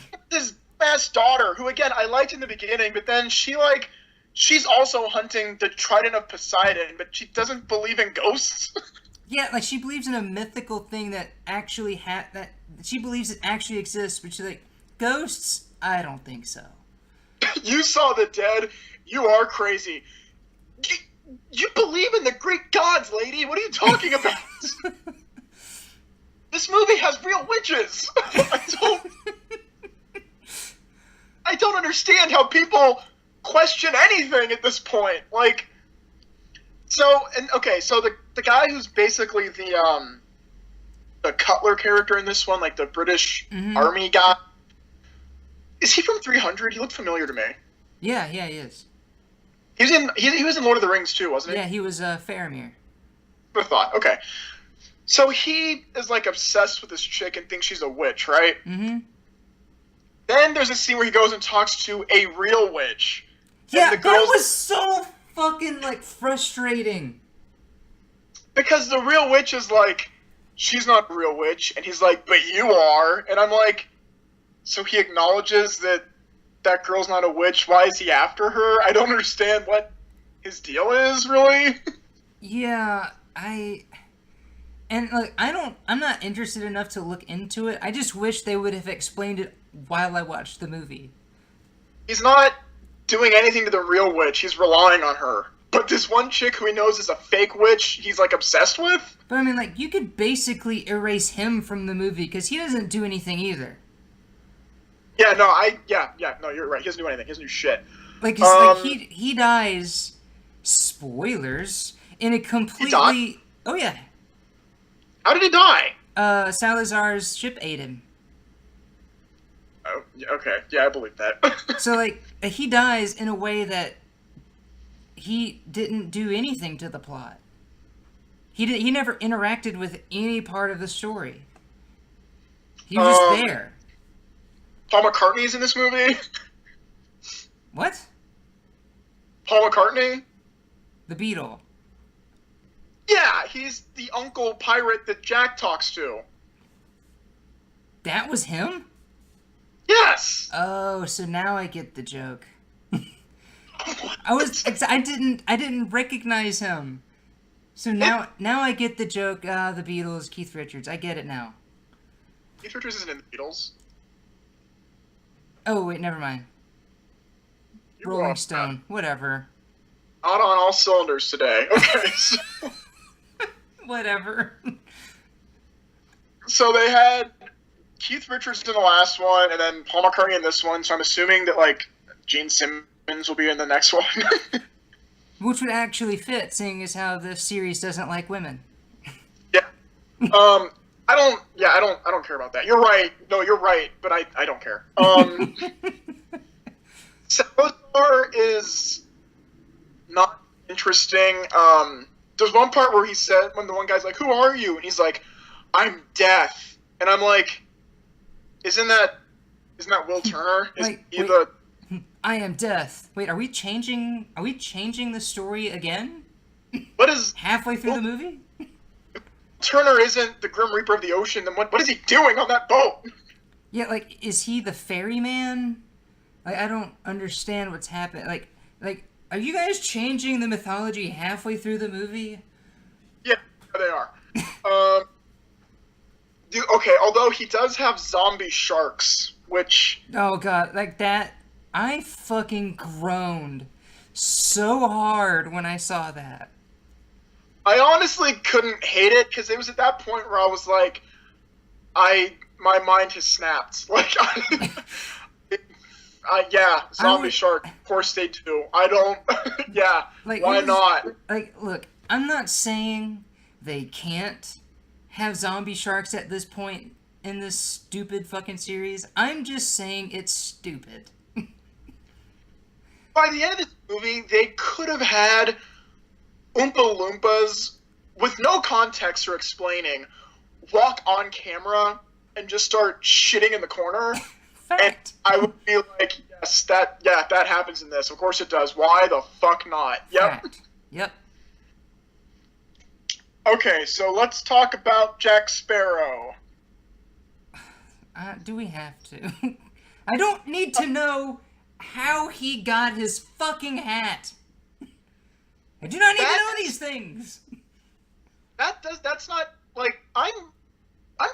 best daughter who, again, I liked in the beginning, but then she's also hunting the trident of Poseidon, but she doesn't believe in ghosts. Yeah, like, she believes in a mythical thing that actually that she believes it actually exists, but she's like, ghosts? I don't think so. You saw the dead. You are crazy. You believe in the Greek gods, lady. What are you talking about? This movie has real witches. I don't understand how people question anything at this point. Like, so the guy who's basically the Cutler character in this one, like the British Army guy, is he from 300? He looked familiar to me. Yeah, he is. He was in Lord of the Rings too, wasn't he? Yeah, he was Faramir. I thought. Okay. So he is, like, obsessed with this chick and thinks she's a witch, right? Mm-hmm. Then there's a scene where he goes and talks to a real witch. Yeah, that was so fucking, like, frustrating. Because the real witch is like, she's not a real witch, and he's like, but you are. And I'm like, so he acknowledges that girl's not a witch. Why is he after her? I don't understand what his deal is, really. Yeah, I'm not interested enough to look into it. I just wish they would have explained it while I watched the movie. He's not doing anything to the real witch. He's relying on her. But this one chick who he knows is a fake witch, he's, like, obsessed with? But I mean, like, you could basically erase him from the movie, because he doesn't do anything either. Yeah, no, no, you're right. He doesn't do anything. He doesn't do shit. Like, he dies, spoilers, in a completely... Oh, yeah. How did he die? Salazar's ship ate him. Oh, okay. Yeah, I believe that. So, like, he dies in a way that he didn't do anything to the plot. He never interacted with any part of the story. He was just there. Paul McCartney's in this movie? What? Paul McCartney? The Beatle. Yeah, he's the uncle pirate that Jack talks to. That was him? Yes! Oh, so now I get the joke. I didn't recognize him. So now I get the joke, the Beatles, Keith Richards. I get it now. Keith Richards isn't in the Beatles. Oh, wait, never mind. Rolling Stone, whatever. Not on all cylinders today. Okay, so... Whatever. So they had Keith Richards in the last one, and then Paul McCartney in this one, so I'm assuming that, like, Gene Simmons will be in the next one. Which would actually fit, seeing as how the series doesn't like women. Yeah. I don't care about that. You're right. No, you're right, but I don't care. Salazar is not interesting. There's one part where he said, when the one guy's like, who are you? And he's like, I'm Death. And I'm like, isn't that Will Turner? I am Death. Wait, are we changing the story again? What is... Halfway through the movie? Turner isn't the Grim Reaper of the ocean, then what is he doing on that boat? Yeah, like, is he the ferryman? Like, I don't understand what's happening. Like, are you guys changing the mythology halfway through the movie? Yeah, they are. Um, okay, although he does have zombie sharks, which Oh god, like that. I fucking groaned so hard when I saw that. I honestly couldn't hate it because it was at that point where I was like, my mind has snapped. Like, yeah, I zombie would shark, of course they do. I don't, yeah, like why it was not? like look, I'm not saying they can't have zombie sharks at this point in this stupid fucking series. I'm just saying it's stupid. By the end of this movie, they could have had Oompa Loompas with no context or explaining walk on camera and just start shitting in the corner. And Fact. I would be like, yes, that happens in this. Of course it does. Why the fuck not? Yep. Fact. Yep. Okay, so let's talk about Jack Sparrow. Do we have to? I don't need to know how he got his fucking hat. I do not need to know these things. That's not like I'm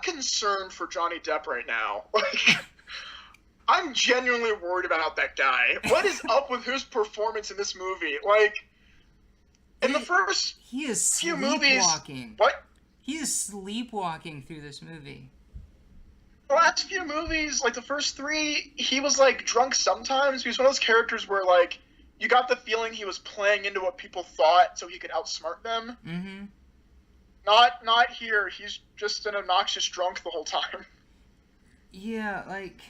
concerned for Johnny Depp right now. Like I'm genuinely worried about that guy. What is up with his performance in this movie? Like in the first He is few movies, sleepwalking. what? He is sleepwalking through this movie. The last few movies, like the first three, he was like drunk sometimes. He was one of those characters where like you got the feeling he was playing into what people thought so he could outsmart them. Mm-hmm. Not here. He's just an obnoxious drunk the whole time. Yeah, like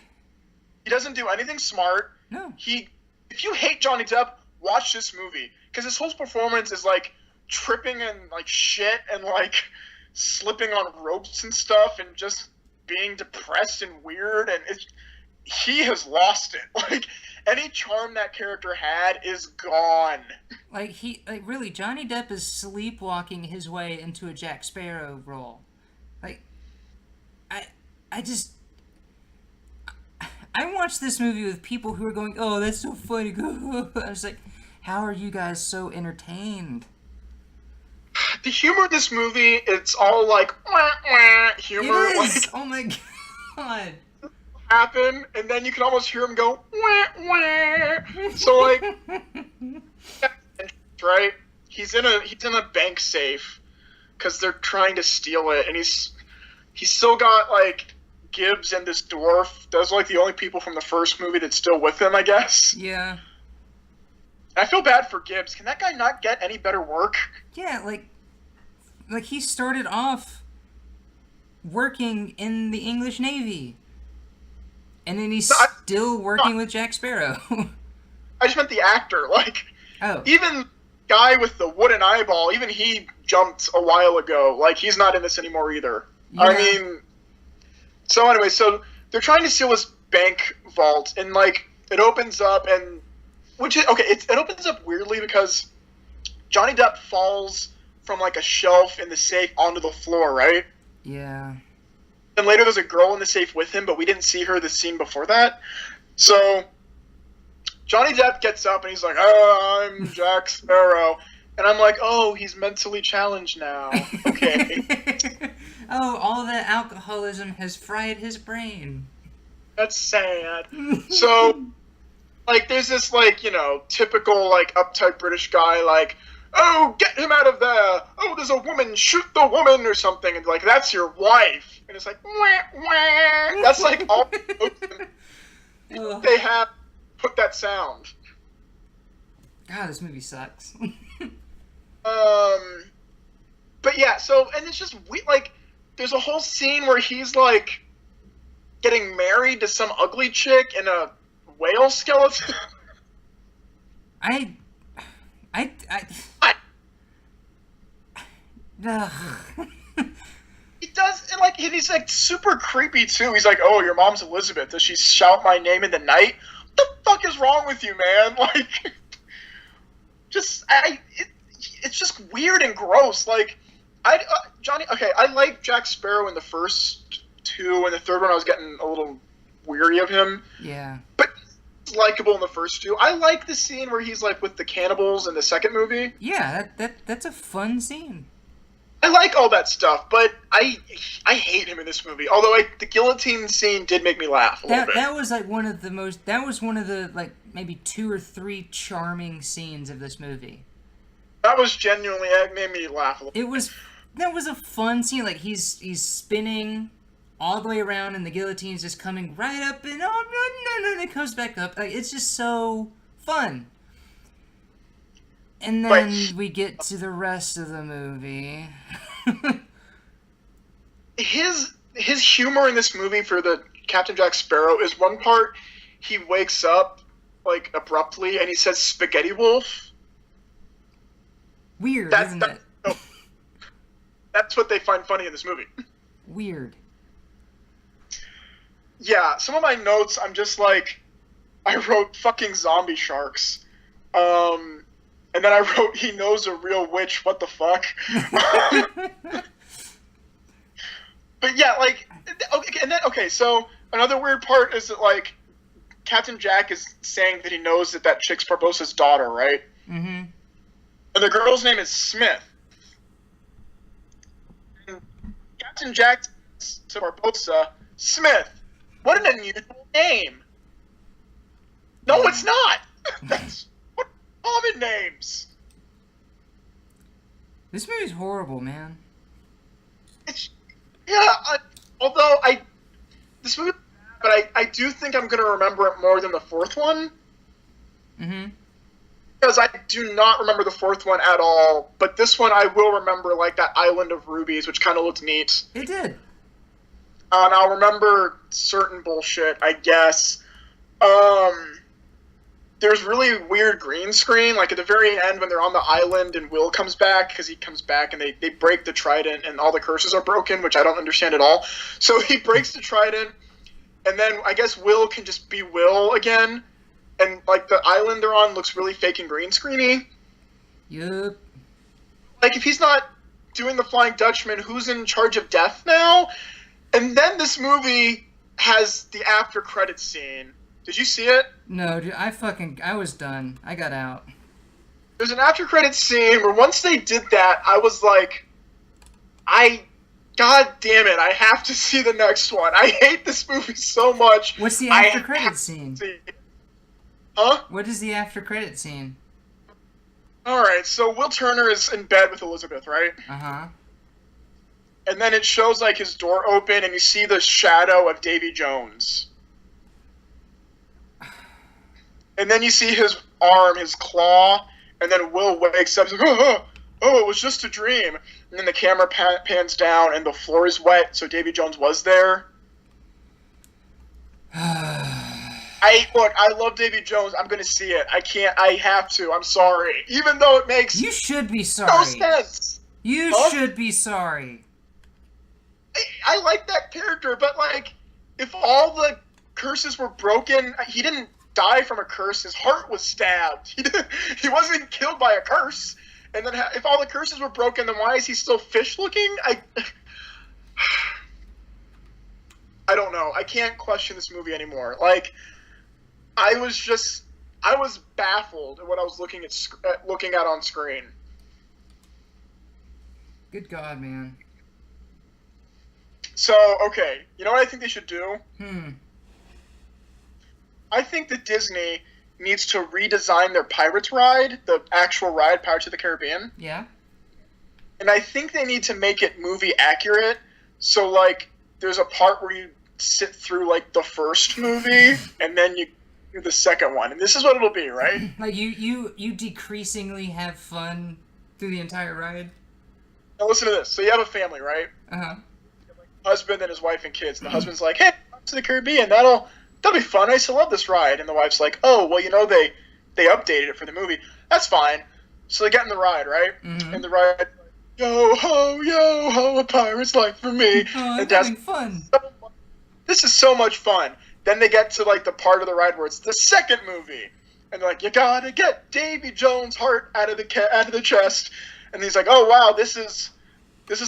He doesn't do anything smart. no. If you hate Johnny Depp, watch this movie because his whole performance is like tripping and like shit and like slipping on ropes and stuff and just being depressed and weird and he has lost it. Like any charm that character had is gone. Like really Johnny Depp is sleepwalking his way into a Jack Sparrow role. Like I just I watched this movie with people who are going, "Oh, that's so funny." I was like, "How are you guys so entertained?" The humor in this movie, it's all like wah, wah, humor. It is. Like, Oh my god. happen, and then you can almost hear him go wah, wah. So like, right? He's in a bank safe because they're trying to steal it, and he's still got like Gibbs and this dwarf. Those are like the only people from the first movie that's still with him, I guess. Yeah. I feel bad for Gibbs. Can that guy not get any better work? Yeah, like he started off working in the English Navy. And then he's still working with Jack Sparrow. I just meant the actor. Like, Oh. even guy with the wooden eyeball, even he jumped a while ago. Like, he's not in this anymore either. Yeah. I mean, so anyway, so they're trying to steal this bank vault, and like it opens up, and it opens up weirdly because Johnny Depp falls from like a shelf in the safe onto the floor, right? Yeah. And later there's a girl in the safe with him, but we didn't see her the scene before that. So Johnny Depp gets up and he's like, "Oh, I'm Jack Sparrow." And I'm like, "Oh, he's mentally challenged now." Okay. Oh, all that alcoholism has fried his brain. That's sad. So, like, there's this, like, typical, like, uptight British guy, like, "Oh, get him out of there! Oh, there's a woman, shoot the woman!" or something, and, like, "That's your wife!" And it's like, wah, wah. That's, like, all they have put that sound. God, this movie sucks. But yeah, so, and it's just, like, there's a whole scene where he's, like, getting married to some ugly chick in a whale skeleton. I What? Ugh. He does, and like he's like super creepy too. He's like, "Oh, your mom's Elizabeth. Does she shout my name in the night? What the fuck is wrong with you, man?" Like, it's just weird and gross. Like, Johnny. Okay, I like Jack Sparrow in the first two, and the third one I was getting a little weary of him. Yeah. But he's likable in the first two. I like the scene where he's like with the cannibals in the second movie. Yeah, that's a fun scene. I like all that stuff, but I hate him in this movie. Although the guillotine scene did make me laugh a little bit. That was like one of the like maybe 2 or 3 charming scenes of this movie. That was genuinely, it made me laugh a little. That was a fun scene. Like he's spinning all the way around, and the guillotine's just coming right up, and no, it comes back up. Like it's just so fun. And then we get to the rest of the movie. His humor in this movie for the Captain Jack Sparrow is one part he wakes up like abruptly and he says "Spaghetti Wolf." Weird, isn't it? That's what they find funny in this movie. Weird. Yeah, some of my notes, I'm just like, I wrote fucking zombie sharks. And then I wrote, he knows a real witch, what the fuck? But yeah, like, okay, so another weird part is that, like, Captain Jack is saying that he knows that chick's Barbosa's daughter, right? Mm-hmm. And the girl's name is Smith. And Captain Jack says to Barbosa, Smith, what an unusual name. No, it's not. That's what common names. This movie's horrible, man. Although this movie, but I do think I'm gonna remember it more than the fourth one. Mm-hmm. Because I do not remember the fourth one at all, but this one I will remember, like that island of rubies, which kind of looked neat. It did. And I'll remember certain bullshit, I guess. There's really weird green screen, like at the very end when they're on the island and Will comes back, because he comes back and they break the trident and all the curses are broken, which I don't understand at all. So he breaks the trident, and then I guess Will can just be Will again, and like the island they're on looks really fake and green screeny. Yup. Like if he's not doing the Flying Dutchman, who's in charge of death now? And then this movie has the after credits scene. Did you see it? No, dude, I was done. I got out. There's an after credits scene where once they did that, I was like, God damn it, I have to see the next one. I hate this movie so much. What's the after credits scene? Huh? What is the after credits scene? Alright, so Will Turner is in bed with Elizabeth, right? Uh-huh. And then it shows like his door open and you see the shadow of Davy Jones. And then you see his arm, his claw, and then Will wakes up and says, oh, it was just a dream. And then the camera pans down and the floor is wet, so Davy Jones was there. I love Davy Jones. I'm going to see it. I have to. I'm sorry. Even though it makes You should be sorry. no sense. You should be sorry. I like that character, but like, if all the curses were broken, he didn't die from a curse. His heart was stabbed. He wasn't killed by a curse. And then if all the curses were broken, then why is he still fish looking? I don't know. I can't question this movie anymore. Like, I was baffled at what I was looking at on screen. Good God, man. So, okay, you know what I think they should do? I think that Disney needs to redesign their Pirates ride, the actual ride, Pirates of the Caribbean. Yeah? And I think they need to make it movie accurate. So, like, there's a part where you sit through, like, the first movie, and then you do the second one. And this is what it'll be, right? Like, you decreasingly have fun through the entire ride? Now, listen to this. So you have a family, right? Uh-huh. Husband and his wife and kids. And the husband's like, hey, to the Caribbean, that'll be fun. I used to love this ride. And the wife's like, oh, well, you know, they updated it for the movie. That's fine. So they get in the ride, right? Mm-hmm. And the ride, yo ho, a pirate's life for me. Oh, and having fun. This is so much fun. Then they get to like the part of the ride where it's the second movie, and they're like, you gotta get Davy Jones' heart out of the chest. And he's like, oh wow, this is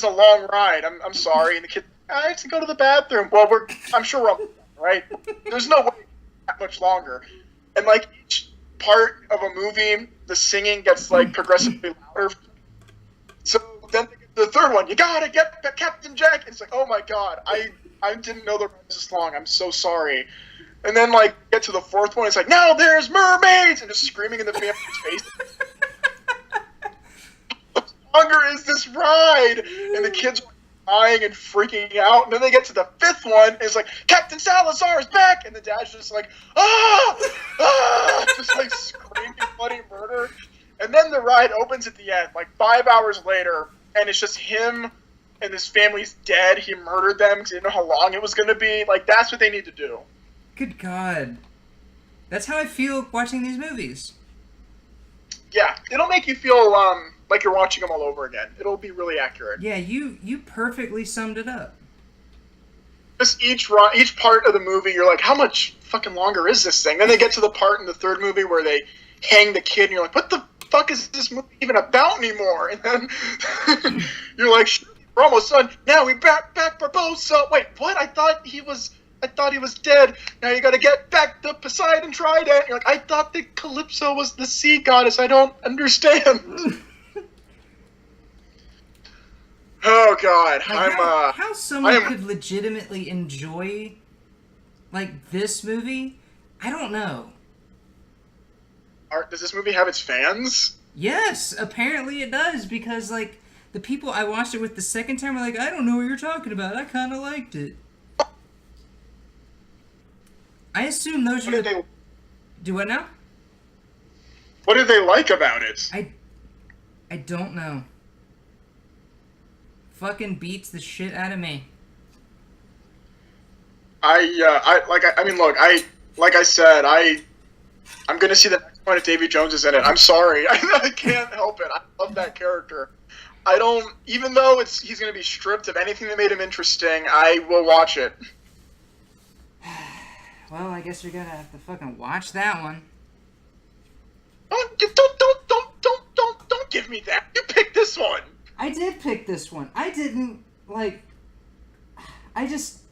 a long ride. I'm sorry. And the kid, I have to go to the bathroom. Well, I'm sure we're all right? There's no way that much longer. And like each part of a movie, the singing gets like progressively louder. So then the third one, you gotta get Captain Jack. And it's like, oh my god, I didn't know the ride was this long. I'm so sorry. And then like get to the fourth one, it's like, now there's mermaids, and just screaming in the family's face. How longer is this ride? And the kids are dying and freaking out. And then they get to the fifth one, and it's like, Captain Salazar is back, and the dad's just like, just like screaming bloody murder. And then the ride opens at the end, like 5 hours later, and it's just him and his family's dead. He murdered them because he didn't know how long it was going to be. Like, that's what they need to do. Good God. That's how I feel watching these movies. Yeah, it'll make you feel like you're watching them all over again. It'll be really accurate. Yeah, you perfectly summed it up. Just each part of the movie, you're like, how much fucking longer is this thing? Then they get to the part in the third movie where they hang the kid, and you're like, what the fuck is this movie even about anymore? And then you're like, we're almost done. Now we back Barbossa. Wait, what? I thought he was dead. Now you gotta get back the Poseidon Trident. You're like, I thought that Calypso was the sea goddess. I don't understand. Oh god, like how someone could legitimately enjoy like this movie, I don't know. Does this movie have its fans? Yes, apparently it does, because like the people I watched it with the second time were like, I don't know what you're talking about. I kind of liked it. I assume those are the... Do what now? What did they like about it? I don't know. Fucking beats the shit out of me. Like I said, I'm gonna see the next one if Davy Jones is in it. I'm sorry, I can't help it. I love that character. I don't, even though he's gonna be stripped of anything that made him interesting, I will watch it. Well, I guess you're gonna have to fucking watch that one. Don't give me that. You picked this one. I did pick this one. I didn't, like... I just...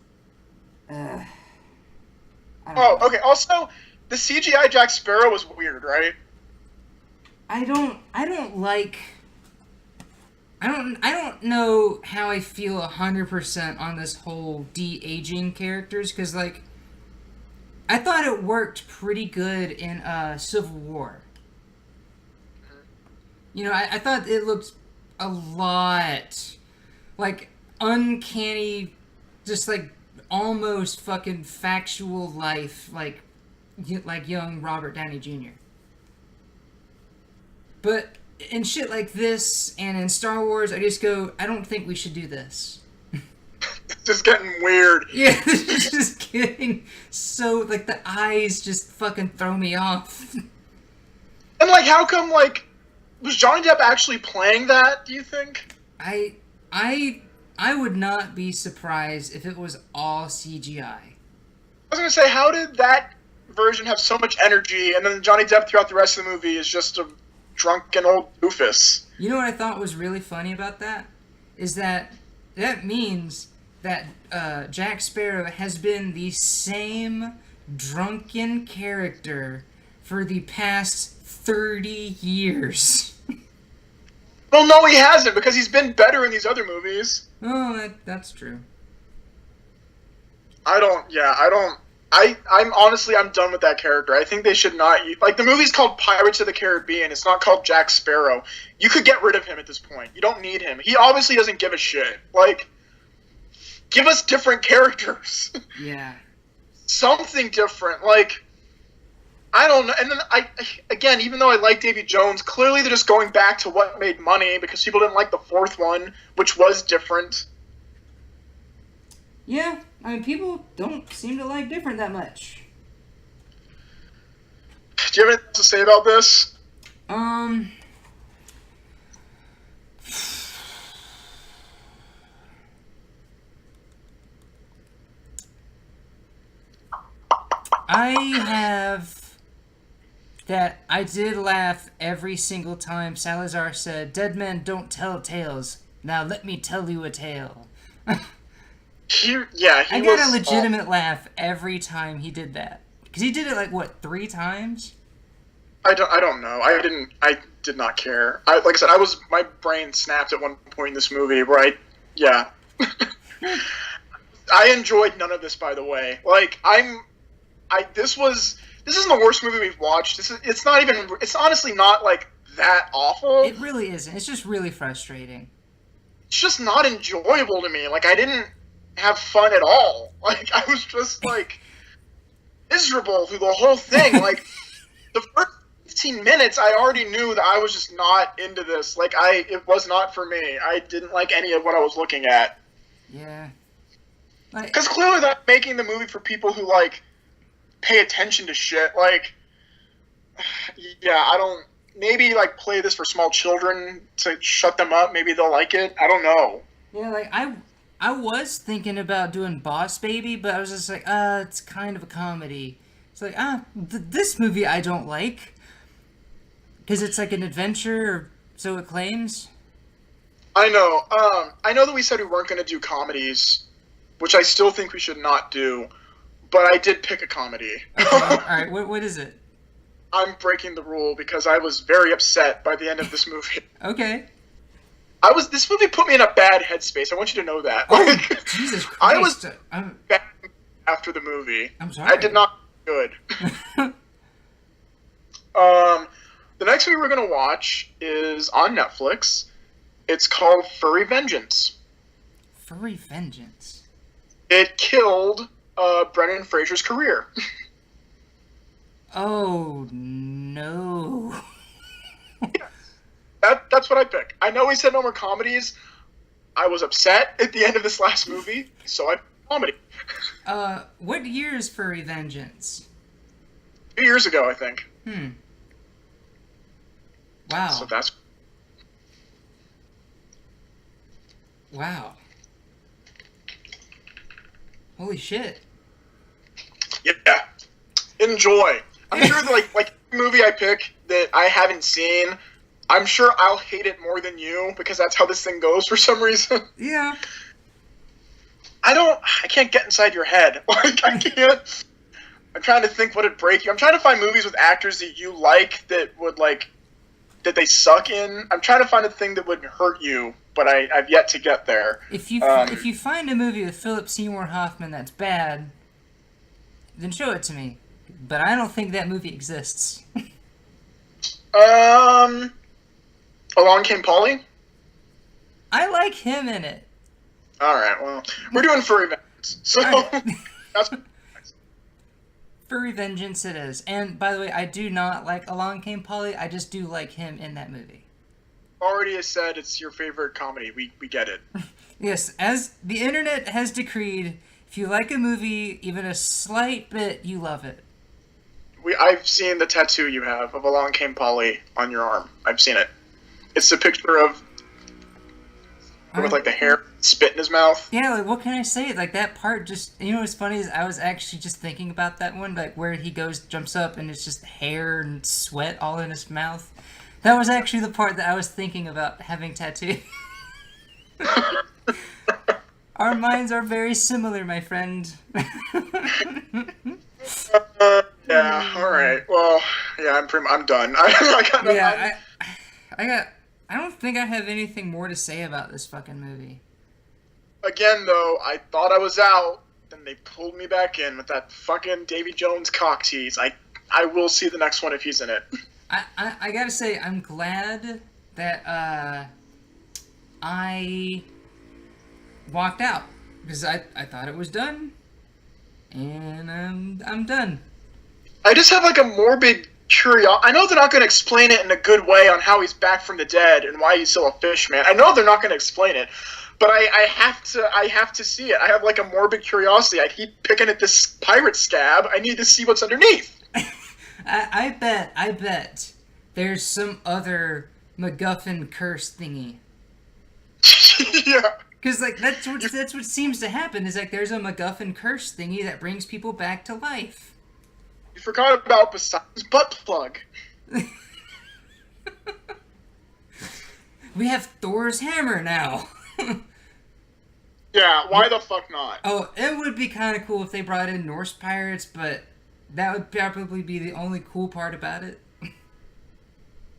I don't know. Okay. Also, the CGI Jack Sparrow was weird, right? I don't know how I feel 100% on this whole de-aging characters, because, like, I thought it worked pretty good in Civil War. You know, I thought it looked a lot like uncanny, just like almost fucking factual life, like young Robert Downey Jr. But in shit like this and in Star Wars, I just go, I don't think we should do this. It's just getting weird. Yeah, it's just getting so, like, the eyes just fucking throw me off. And, like, how come, like, was Johnny Depp actually playing that, do you think? I would not be surprised if it was all CGI. I was gonna say, how did that version have so much energy, and then Johnny Depp throughout the rest of the movie is just a drunken old doofus? You know what I thought was really funny about that? Is that means that Jack Sparrow has been the same drunken character for the past 30 years. Well, no, he hasn't, because he's been better in these other movies. Oh, that's true. I'm honestly, I'm done with that character. I think they should not, like, the movie's called Pirates of the Caribbean. It's not called Jack Sparrow. You could get rid of him at this point. You don't need him. He obviously doesn't give a shit. Like, give us different characters. Yeah. Something different. Like, I don't know. And then again, even though I like Davy Jones, clearly they're just going back to what made money because people didn't like the fourth one, which was different. Yeah, I mean, people don't seem to like different that much. Do you have anything to say about this? I have that I did laugh every single time Salazar said, "Dead men don't tell tales. Now let me tell you a tale." I he got was a legitimate laugh every time he did that. Because he did it like, what, 3 times? I don't know. I did not care. Like I said, my brain snapped at one point in this movie where yeah. I enjoyed none of this, by the way. Like this isn't the worst movie we've watched. It's honestly not like that awful. It really isn't. It's just really frustrating. It's just not enjoyable to me. Like I didn't have fun at all. Like I was just like miserable through the whole thing. Like the first 15 minutes, I already knew that I was just not into this. Like it was not for me. I didn't like any of what I was looking at. Yeah. Because clearly they're making the movie for people who like pay attention to shit. Like, yeah, I don't. Maybe like play this for small children to shut them up. Maybe they'll like it. I don't know. Yeah, like I was thinking about doing Boss Baby, but I was just like, it's kind of a comedy. It's like, this movie I don't like. Because it's like an adventure, or so it claims. I know. I know that we said we weren't going to do comedies, which I still think we should not do. But I did pick a comedy. Okay, alright, what is it? I'm breaking the rule because I was very upset by the end of this movie. Okay. This movie put me in a bad headspace. I want you to know that. Oh, Jesus Christ. I was bad after the movie. I'm sorry. I did not good. The next movie we're going to watch is on Netflix. It's called Furry Vengeance. Furry Vengeance? It killed Brendan Fraser's career. Oh, no. That's what I picked. I know we said no more comedies. I was upset at the end of this last movie, so I picked comedy. What year is Furry Vengeance? 2 years ago, I think. Wow. So that's... Wow. Holy shit. Yeah. Enjoy. I'm sure that like movie I pick that I haven't seen, I'm sure I'll hate it more than you because that's how this thing goes for some reason. Yeah. I can't get inside your head. Like I can't. I'm trying to think what would break you. I'm trying to find movies with actors that you like that would like that they suck in. I'm trying to find a thing that would hurt you, but I've yet to get there. If you find a movie with Philip Seymour Hoffman that's bad, then show it to me. But I don't think that movie exists. Along Came Polly? I like him in it. Alright, well, we're doing Furry Vengeance. So, Right. that's... Furry Vengeance it is. And, by the way, I do not like Along Came Polly. I just do like him in that movie. Already has said it's your favorite comedy. We get it. Yes, as the internet has decreed, if you like a movie even a slight bit, you love it. I've seen the tattoo you have of Along Came Polly on your arm. I've seen it. It's a picture of with like the hair spit in his mouth. Yeah, like what can I say? Like that part just, you know what's funny is I was actually just thinking about that one, like where he jumps up and it's just hair and sweat all in his mouth. That was actually the part that I was thinking about having tattooed. Our minds are very similar, my friend. Yeah. All right. Well, yeah. I'm done. I don't think I have anything more to say about this fucking movie. Again, though, I thought I was out, then they pulled me back in with that fucking Davy Jones cock tease. I will see the next one if he's in it. I gotta say, I'm glad that I walked out because I thought it was done, and I'm done. I just have like a morbid curiosity. I know they're not going to explain it in a good way on how he's back from the dead and why he's still a fish man. I know they're not going to explain it, but I have to see it. I have like a morbid curiosity. I keep picking at this pirate scab. I need to see what's underneath. I bet there's some other MacGuffin curse thingy. Yeah. Because like that's what seems to happen is like there's a MacGuffin curse thingy that brings people back to life. You forgot about Poseidon's butt plug. We have Thor's hammer now. Yeah, why the fuck not? Oh, it would be kind of cool if they brought in Norse pirates, but that would probably be the only cool part about it.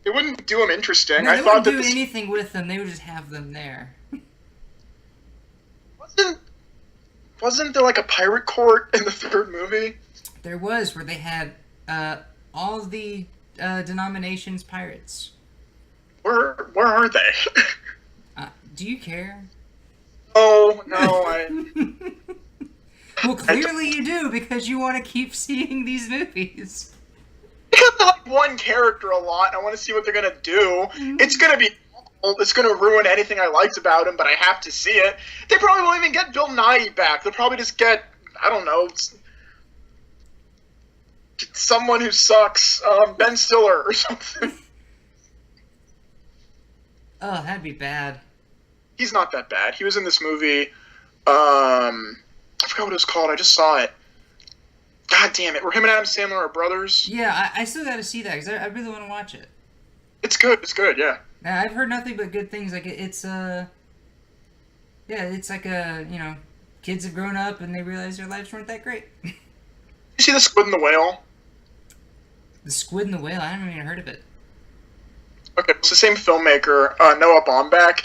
It wouldn't do them interesting. No, I they thought wouldn't that do this anything with them. They would just have them there. wasn't wasn't there like a pirate court in the third movie? There was where they had all the denominations pirates. Where are they? Do you care? Oh no, I Well, clearly you do because you want to keep seeing these movies. because I like one character a lot. And I want to see what they're gonna do. It's gonna be awful. It's gonna ruin anything I liked about him, but I have to see it. They probably won't even get Bill Nighy back. They'll probably just get I don't know someone who sucks, Ben Stiller or something. Oh, that'd be bad. He's not that bad. He was in this movie. I forgot what it was called. I just saw it. God damn it! Where him and Adam Sandler are brothers. Yeah, I still got to see that because I really want to watch it. It's good. It's good. Yeah. Now, I've heard nothing but good things. Like it's yeah, it's like kids have grown up and they realize their lives weren't that great. You see the Squid and the Whale? The Squid and the Whale. I haven't even heard of it. Okay, it's the same filmmaker, Noah Baumbach.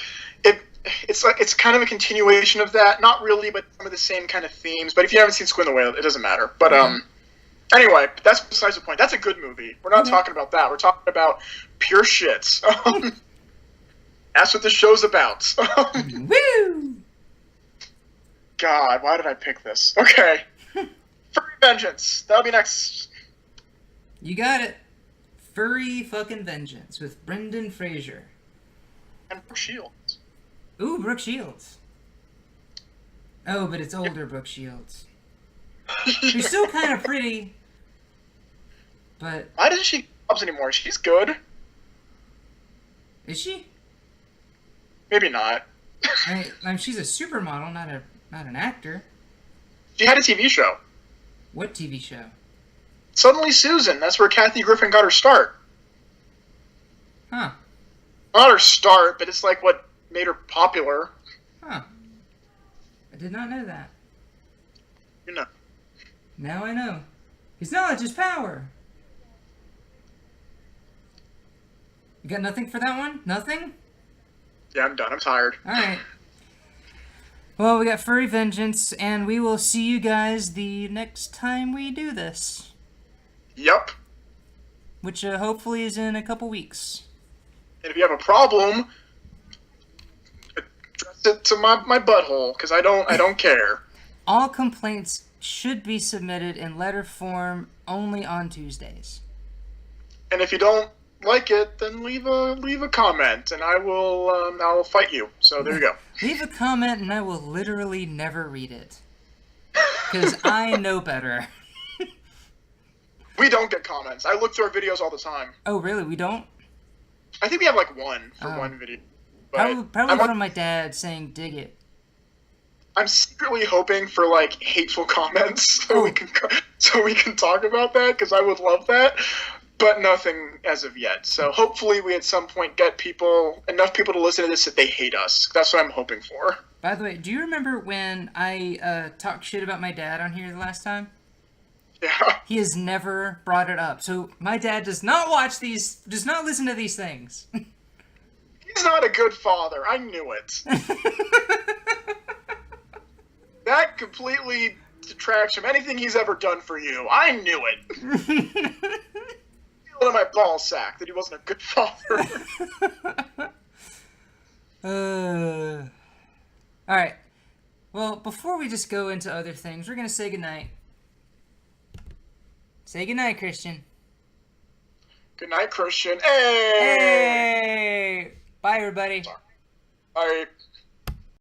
It's kind of a continuation of that. Not really, but some of the same kind of themes. But if you haven't seen Squid and the Whale, it doesn't matter. But anyway, that's besides the point. That's a good movie. We're not talking about that. We're talking about pure shits. That's what the show's about. Woo! God, why did I pick this? Okay. Furry Vengeance. That'll be next. You got it. Furry fucking Vengeance with Brendan Fraser. And Brooke Shields. Ooh, Brooke Shields. Oh, but it's older Brooke Shields. She's still kind of pretty, but Why doesn't she get jobs anymore? She's good. is she? Maybe not. I mean, she's a supermodel, not an actor. She had a TV show. What TV show? Suddenly Susan. That's where Kathy Griffin got her start. Huh. Not her start, but it's like what made her popular. Huh. I did not know that. You know. Now I know. His knowledge is power. You got nothing for that one? Nothing? Yeah, I'm done. I'm tired. Alright. Well, we got Furry Vengeance, and we will see you guys the next time we do this. Yep. Which hopefully is in a couple weeks. And if you have a problem, address it to my butthole, because I don't care. All complaints should be submitted in letter form only on Tuesdays. And if you don't like it, then leave a comment, and I'll fight you. So there you go. Leave a comment and I will literally never read it. Because I know better. We don't get comments. I look through our videos all the time. Oh, really? We don't? I think we have like one for one video. But Probably I'm, from my dad saying, dig it. I'm secretly hoping for like hateful comments so we can talk about that, because I would love that. But nothing as of yet. So hopefully we at some point get enough people to listen to this that they hate us. That's what I'm hoping for. By the way, do you remember when I talked shit about my dad on here the last time? Yeah. He has never brought it up. So my dad does not does not listen to these things. He's not a good father. I knew it. That completely detracts from anything he's ever done for you. I knew it. Feel in my ball sack that he wasn't a good father. Alright. Well, before we just go into other things, we're going to say goodnight. Say goodnight, Christian. Good night, Christian. Hey! Hey! Bye, everybody. Bye.